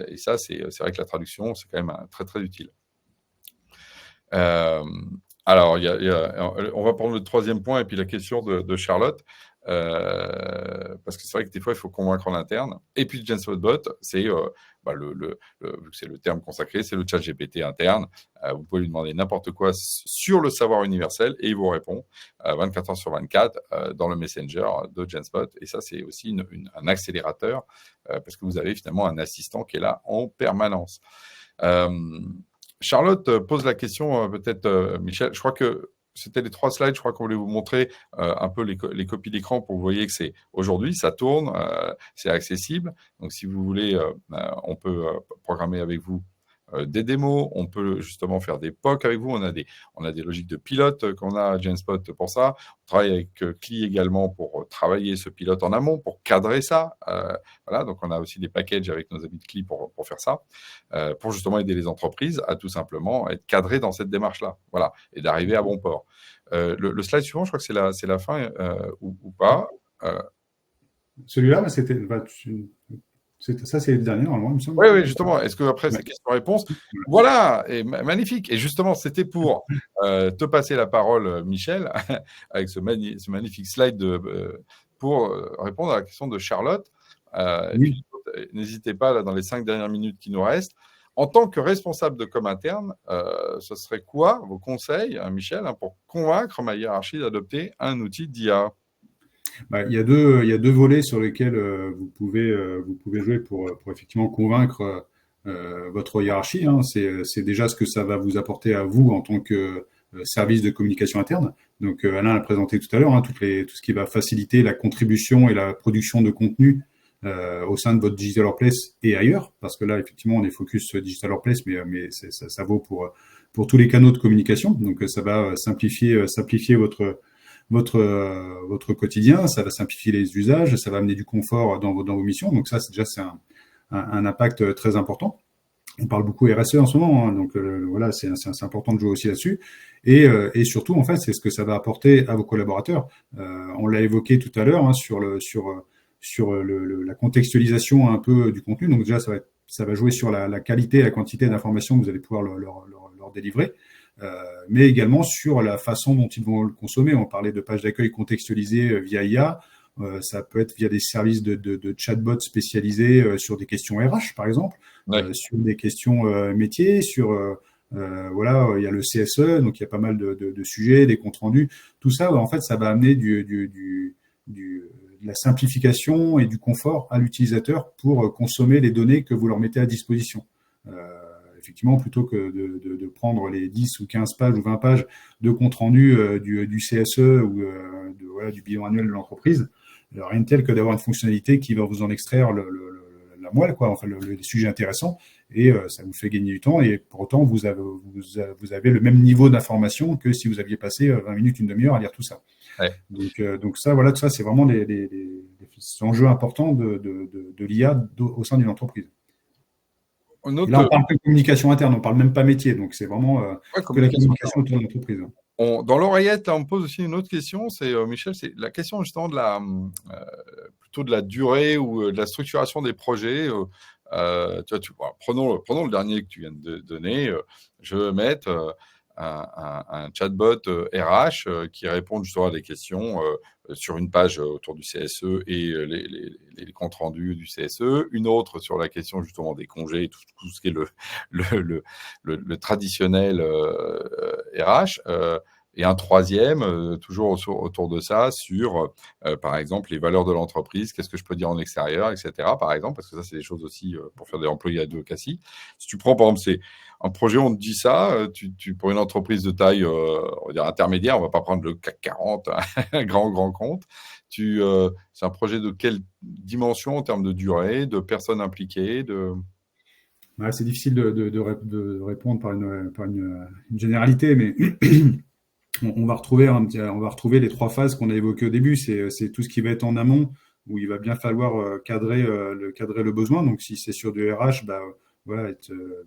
Et ça, c'est vrai que la traduction, c'est quand même très, très utile. Alors, on va prendre le troisième point et puis la question de Charlotte. Parce que c'est vrai que des fois, il faut convaincre en interne. Et puis, GenSpotBot, c'est vu que c'est le terme consacré, c'est le chat GPT interne. Vous pouvez lui demander n'importe quoi sur le savoir universel et il vous répond 24 heures sur 24 dans le Messenger de GenSpot. Et ça, c'est aussi un accélérateur parce que vous avez finalement un assistant qui est là en permanence. Charlotte pose la question, peut-être, Michel, je crois que c'était les 3 slides, je crois qu'on voulait vous montrer un peu les copies d'écran pour que vous voyez que c'est aujourd'hui, ça tourne, c'est accessible. Donc, si vous voulez, on peut programmer avec vous des démos, on peut justement faire des POC avec vous. On a des logiques de pilote qu'on a à GenSpot pour ça. On travaille avec CLI également pour travailler ce pilote en amont, pour cadrer ça. Voilà, donc on a aussi des packages avec nos amis de CLI pour faire ça, pour justement aider les entreprises à tout simplement être cadrées dans cette démarche-là. Voilà, et d'arriver à bon port. Le slide suivant, je crois que c'est la fin ou pas. Celui-là, c'était. Ça, c'est le dernier, normalement, il me semble. Oui, oui, justement. Est-ce que après Ouais. ces questions-réponses, voilà, et magnifique. Et justement, c'était pour te passer la parole, Michel, avec ce magnifique slide pour répondre à la question de Charlotte. Et Oui. puis, n'hésitez pas, là, dans les 5 dernières minutes qui nous restent. En tant que responsable de com interne, ce serait quoi vos conseils, Michel, pour convaincre ma hiérarchie d'adopter un outil d'IA? Bah, il y a deux volets sur lesquels vous pouvez jouer pour effectivement convaincre votre hiérarchie. Hein. C'est déjà ce que ça va vous apporter à vous en tant que service de communication interne. Donc Alain l'a présenté tout à l'heure, hein, tout ce qui va faciliter la contribution et la production de contenu au sein de votre Digital Workplace et ailleurs, parce que là effectivement on est focus Digital Workplace, mais ça vaut pour tous les canaux de communication. Donc ça va simplifier votre quotidien, ça va simplifier les usages, ça va amener du confort dans vos missions. Donc ça, c'est un impact très important. On parle beaucoup RSE en ce moment, hein, donc voilà, c'est important de jouer aussi là-dessus. Et surtout, en fait, c'est ce que ça va apporter à vos collaborateurs. On l'a évoqué tout à l'heure, hein, sur la contextualisation un peu du contenu. Donc déjà, ça va jouer sur la qualité et la quantité d'informations que vous allez pouvoir leur délivrer. Mais également sur la façon dont ils vont le consommer. On parlait de pages d'accueil contextualisées via IA. Ça peut être via des services de chatbot spécialisés sur des questions RH, par exemple, Ouais. sur des questions métiers, voilà, il y a le CSE, donc il y a pas mal de sujets, des comptes rendus. Tout ça, en fait, ça va amener de la simplification et du confort à l'utilisateur pour consommer les données que vous leur mettez à disposition. Effectivement, plutôt que de prendre les 10 ou 15 pages ou 20 pages de compte rendu du CSE ou voilà, du bilan annuel de l'entreprise, rien de tel que d'avoir une fonctionnalité qui va vous en extraire la moelle, quoi, enfin les sujets intéressants, et ça vous fait gagner du temps, et pour autant vous avez le même niveau d'information que si vous aviez passé 20 minutes, une demi-heure à lire tout ça. Ouais. Donc ça, voilà, tout ça, c'est vraiment les enjeux importants de l'IA au sein d'une entreprise. Et là, on parle que de communication interne, on parle même pas métier, donc c'est vraiment que la communication autour de l'entreprise. Dans l'oreillette, là, on me pose aussi une autre question, c'est Michel, c'est la question justement plutôt de la durée ou de la structuration des projets. Prenons le dernier que tu viens de donner. Je veux mettre un chatbot RH qui répond justement à des questions sur une page autour du CSE et les comptes rendus du CSE, une autre sur la question justement des congés, tout ce qui est le traditionnel RH, et un troisième, toujours autour de ça, sur, par exemple, les valeurs de l'entreprise, qu'est-ce que je peux dire en extérieur, etc., par exemple, parce que ça, c'est des choses aussi pour faire des employés advocacy. Si tu prends, par exemple, c'est un projet, on te dit ça, pour une entreprise de taille, on va dire intermédiaire, on va pas prendre le CAC 40, un grand compte. C'est un projet de quelle dimension en termes de durée, de personnes impliquées, Ouais, c'est difficile de répondre par une généralité, mais on va retrouver les trois phases qu'on a évoquées au début. C'est tout ce qui va être en amont, où il va bien falloir cadrer le besoin. Donc, si c'est sur du RH, voilà,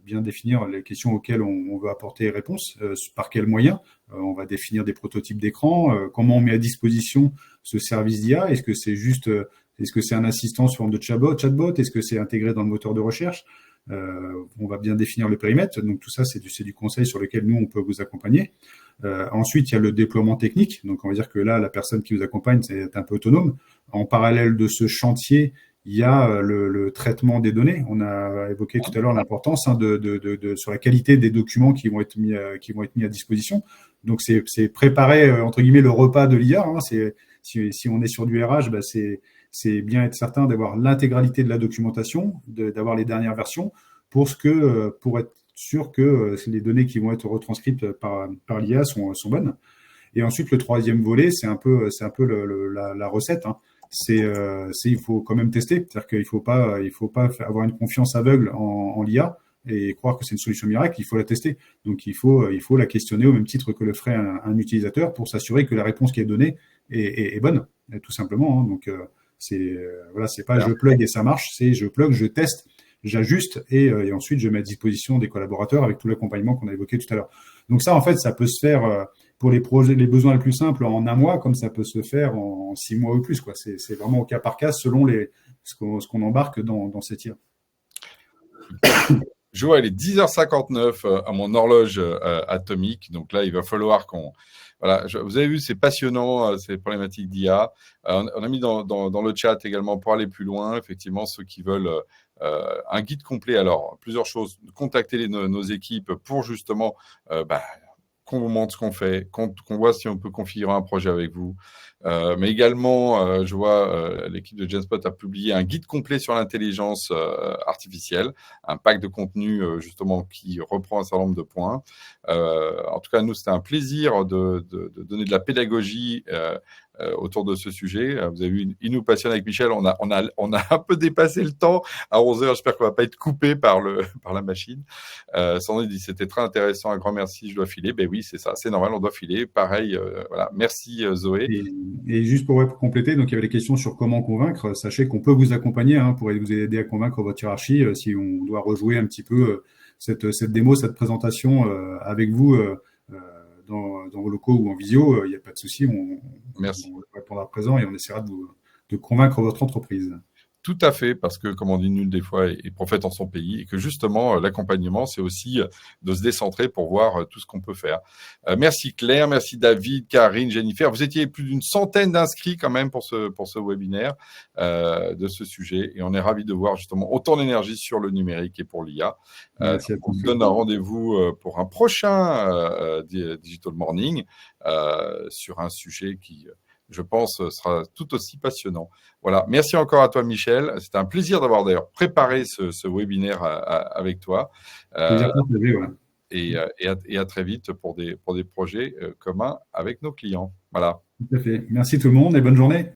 bien définir les questions auxquelles on veut apporter réponse, par quels moyens. On va définir des prototypes d'écran, comment on met à disposition ce service d'IA. Est-ce que c'est un assistant sous forme de chatbot? Est-ce que c'est intégré dans le moteur de recherche? On va bien définir le périmètre. Donc tout ça, c'est du conseil sur lequel nous, on peut vous accompagner. Ensuite, il y a le déploiement technique. Donc on va dire que là, la personne qui vous accompagne, c'est un peu autonome. En parallèle de ce chantier, il y a le traitement des données. On a évoqué tout à l'heure l'importance sur la qualité des documents qui vont être mis à disposition. Donc c'est préparer entre guillemets le repas de l'IA. Hein. Si on est sur du RH, c'est bien être certain d'avoir l'intégralité de la documentation, d'avoir les dernières versions pour être sûr que les données qui vont être retranscrites par l'IA sont bonnes. Et ensuite, le troisième volet, c'est un peu la recette. Hein. Il faut quand même tester, c'est-à-dire qu'il faut pas avoir une confiance aveugle en l'IA et croire que c'est une solution miracle. Il faut la tester. Donc il faut la questionner au même titre que le ferait un utilisateur pour s'assurer que la réponse qui est donnée est bonne, tout simplement. Hein. Donc c'est pas je plug et ça marche, c'est je plug, je teste, j'ajuste et ensuite je mets à disposition des collaborateurs avec tout l'accompagnement qu'on a évoqué tout à l'heure. Donc ça, en fait, ça peut se faire pour les besoins les plus simples en un mois, comme ça peut se faire en 6 mois ou plus, quoi. C'est vraiment au cas par cas selon ce qu'on embarque dans ces tirs. Je vois, il est 10h59 à mon horloge atomique. Donc là, il va falloir qu'on... Voilà, vous avez vu, c'est passionnant, ces problématiques d'IA. On a mis dans le chat également, pour aller plus loin, effectivement, ceux qui veulent un guide complet. Alors, plusieurs choses. Contactez nos équipes pour justement qu'on vous montre ce qu'on fait, qu'on voit si on peut configurer un projet avec vous. Mais également, je vois l'équipe de Genspot a publié un guide complet sur l'intelligence artificielle, un pack de contenu justement qui reprend un certain nombre de points. En tout cas, nous, c'était un plaisir de donner de la pédagogie autour de ce sujet. Vous avez vu, il nous passionne avec Michel. On a un peu dépassé le temps à 11h. J'espère qu'on va pas être coupé par la machine. Sandrine dit c'était très intéressant. Un grand merci. Je dois filer. Ben oui, c'est ça. C'est normal. On doit filer. Pareil. Voilà. Merci Zoé. Et juste pour compléter, donc il y avait des questions sur comment convaincre. Sachez qu'on peut vous accompagner pour vous aider à convaincre votre hiérarchie si on doit rejouer un petit peu cette démo, cette présentation avec vous. Dans vos locaux ou en visio, il n'y a pas de souci, Merci. On répondra présent et on essaiera de convaincre votre entreprise. Tout à fait, parce que, comme on dit, nul des fois est prophète en son pays, et que justement, l'accompagnement, c'est aussi de se décentrer pour voir tout ce qu'on peut faire. Merci Claire, merci David, Karine, Jennifer. Vous étiez plus d'une centaine d'inscrits quand même pour ce webinaire de ce sujet, et on est ravis de voir justement autant d'énergie sur le numérique et pour l'IA. On vous donne un rendez-vous pour un prochain Digital Morning sur un sujet qui... je pense, sera tout aussi passionnant. Voilà. Merci encore à toi, Michel. C'était un plaisir d'avoir d'ailleurs préparé ce webinaire avec toi. Et à très vite pour des projets communs avec nos clients. Voilà. Tout à fait. Merci tout le monde et bonne journée.